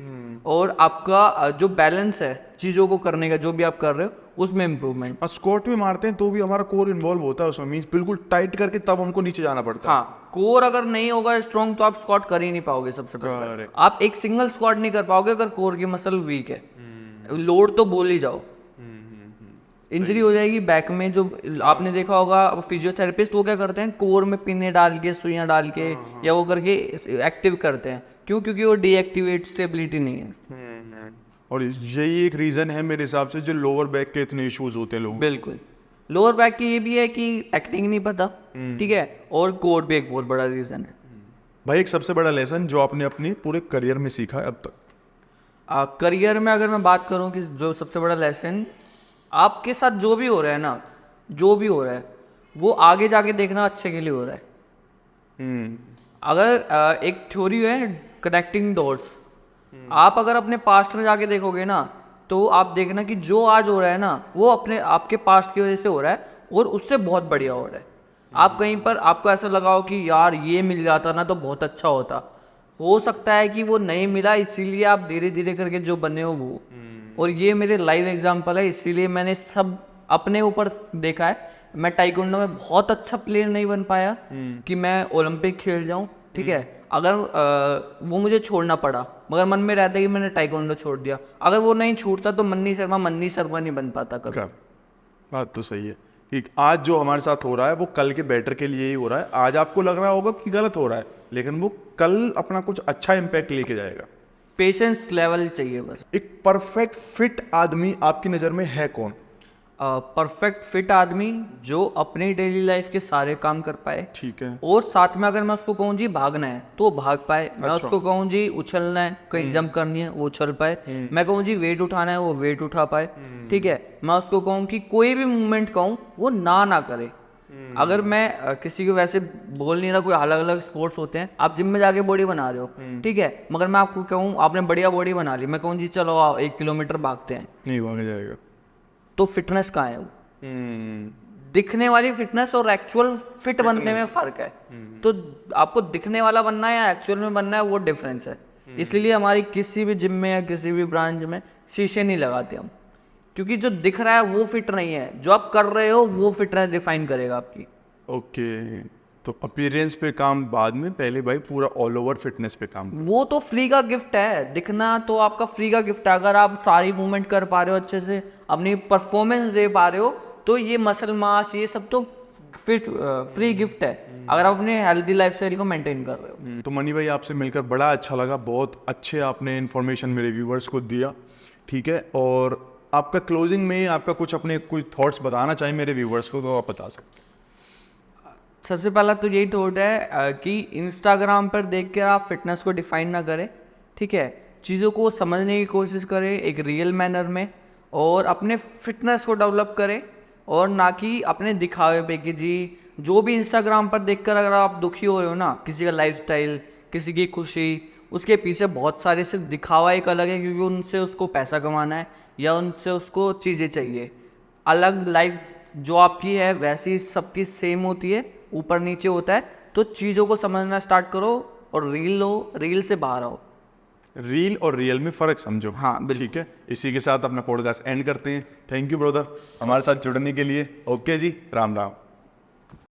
और आपका जो बैलेंस है चीज़ों को करने का, जो भी आप कर रहे हो उसमें इंप्रूवमेंट। स्क्वाट भी मारते हैं तो भी हमारा कोर इन्वॉल्व होता है उसमें, मींस बिल्कुल टाइट करके तब हमको नीचे जाना पड़ता है। हाँ, कोर अगर नहीं होगा स्ट्रॉन्ग तो आप स्क्वाट कर ही नहीं पाओगे। सबसे पहले आप एक सिंगल स्क्वाट नहीं कर पाओगे अगर कोर की मसल वीक है। लोड तो बोल ही जाओ, इंजरी हो जाएगी बैक में। जो आपने देखा होगा फिजियोथेरेपिस्ट वो क्या करते हैं, कोर में पिने डाल के, सुइयां डाल के या वो करके एक्टिव करते हैं। क्यों? क्योंकि वो डीएक्टिवेट स्टेबिलिटी नहीं है। और यही एक रीजन है मेरे हिसाब से जो लोअर बैक के इतने इश्यूज होते हैं लोगों को। बिल्कुल, लोअर बैक की ये भी है कि एक्टिंग नहीं पता, ठीक है, और कोर भी एक बहुत बड़ा रीजन है। भाई एक सबसे बड़ा लेसन जो आपने अपने पूरे करियर में सीखा है अब तक। करियर में अगर मैं बात करूं कि जो सबसे बड़ा लेसन आपके साथ जो भी हो रहा है ना, जो भी हो रहा है वो आगे जाके देखना अच्छे के लिए हो रहा है। अगर एक थ्योरी है कनेक्टिंग डॉट्स, आप अगर अपने पास्ट में जाके देखोगे ना तो आप देखना कि जो आज हो रहा है ना वो अपने आपके पास्ट की वजह से हो रहा है और उससे बहुत बढ़िया हो रहा है। आप कहीं पर आपको ऐसा लगाओ कि यार ये मिल जाता ना तो बहुत अच्छा होता, हो सकता है कि वो नहीं मिला, इसीलिए आप धीरे धीरे करके जो बने हो वो। और ये मेरे लाइव एग्जांपल है, इसीलिए मैंने सब अपने ऊपर देखा है। मैं टाइकोंडो में बहुत अच्छा प्लेयर नहीं बन पाया कि मैं ओलंपिक खेल जाऊं, ठीक है। अगर वो मुझे छोड़ना पड़ा, मगर मन में रहता है कि मैंने टाइकोंडो छोड़ दिया। अगर वो नहीं छूटता तो मन्नी शर्मा नहीं बन पाता कभी। बात तो सही है कि आज जो हमारे साथ हो रहा है वो कल के बेटर के लिए ही हो रहा है। आज आपको लग रहा होगा कि गलत हो रहा है, लेकिन वो कल अपना कुछ अच्छा इम्पैक्ट लेके जाएगा। पेशेंस लेवल चाहिए बस। एक परफेक्ट फिट आदमी आपकी नज़र में है कौन? परफेक्ट फिट आदमी जो अपनी डेली लाइफ के सारे काम कर पाए, ठीक है, और साथ में अगर मैं उसको कहूँ जी भागना है तो भाग पाए। मैं उसको कहूँ जी उछलना है, कहीं जंप करनी है वो उछल पाए। मैं कहूँ जी वेट उठाना है वो वेट उठा पाए, ठीक है। मैं उसको कहूँ कि कोई भी मूवमेंट कहूँ वो ना करे। अगर मैं किसी को वैसे बोल नहीं रहा, कोई अलग अलग स्पोर्ट्स होते हैं, आप जिम में जाके बॉडी बना रहे हो, ठीक है, मगर मैं आपको कहूँ आपने बढ़िया बॉडी बना ली, मैं कहूँ जी चलो आओ 1 किलोमीटर भागते हैं, नहीं भागा जाएगा। तो फिटनेस कहाँ है वो? दिखने वाली फिटनेस और एक्चुअल फिट बनने में फर्क है। तो आपको दिखने वाला बनना है या एक्चुअल में बनना है, वो डिफरेंस है। इसलिए हमारी किसी भी जिम में या किसी भी ब्रांच में शीशे नहीं लगाते हम, क्योंकि जो दिख रहा है वो फिट नहीं है, जो आप कर रहे हो वो फिटनेस डिफाइन करेगा आपकी। ओके, तो अपीयरेंस पे काम बाद में, पहले भाई पूरा ऑल ओवर फिटनेस पे काम। वो तो फ्री का गिफ्ट है, दिखना तो आपका फ्री का गिफ्ट है। अगर आप सारी मूवमेंट कर पा रहे हो, अच्छे से अपनी परफॉर्मेंस दे पा रहे हो, तो ये मसल मास ये सब तो फिट फ्री गिफ्ट है, अगर आप अपने हेल्दी लाइफस्टाइल को मेंटेन कर रहे हो। तो मनी भाई आपसे मिलकर बड़ा अच्छा लगा, बहुत अच्छे आपने इन्फॉर्मेशन मेरे व्यूवर्स को दिया, ठीक है। और आपका क्लोजिंग में आपका कुछ अपने कुछ थॉट्स बताना चाहिए मेरे व्यूवर्स को तो आप बता सकते। सबसे पहला तो यही थॉट है कि इंस्टाग्राम पर देख कर आप फिटनेस को डिफाइन ना करें, ठीक है। चीज़ों को समझने की कोशिश करें एक रियल मैनर में, और अपने फिटनेस को डेवलप करें, और ना कि अपने दिखावे पे कि जी जो भी इंस्टाग्राम पर देखकर अगर आप दुखी हो रहे हो ना, किसी का लाइफस्टाइल, किसी की खुशी, उसके पीछे बहुत सारे सिर्फ दिखावा एक अलग है, क्योंकि उनसे उसको पैसा कमाना है या उनसे उसको चीज़ें चाहिए। अलग लाइफ जो आपकी है वैसी सबकी सेम होती है, ऊपर नीचे होता है। तो चीज़ों को समझना स्टार्ट करो और रील लो, रील से बाहर आओ। रील और रियल में फ़र्क समझो। हाँ, बिल्कुल। ठीक है, इसी के साथ अपना पॉडकास्ट एंड करते हैं। थैंक यू ब्रदर हमारे साथ जुड़ने के लिए। ओके जी, राम राम।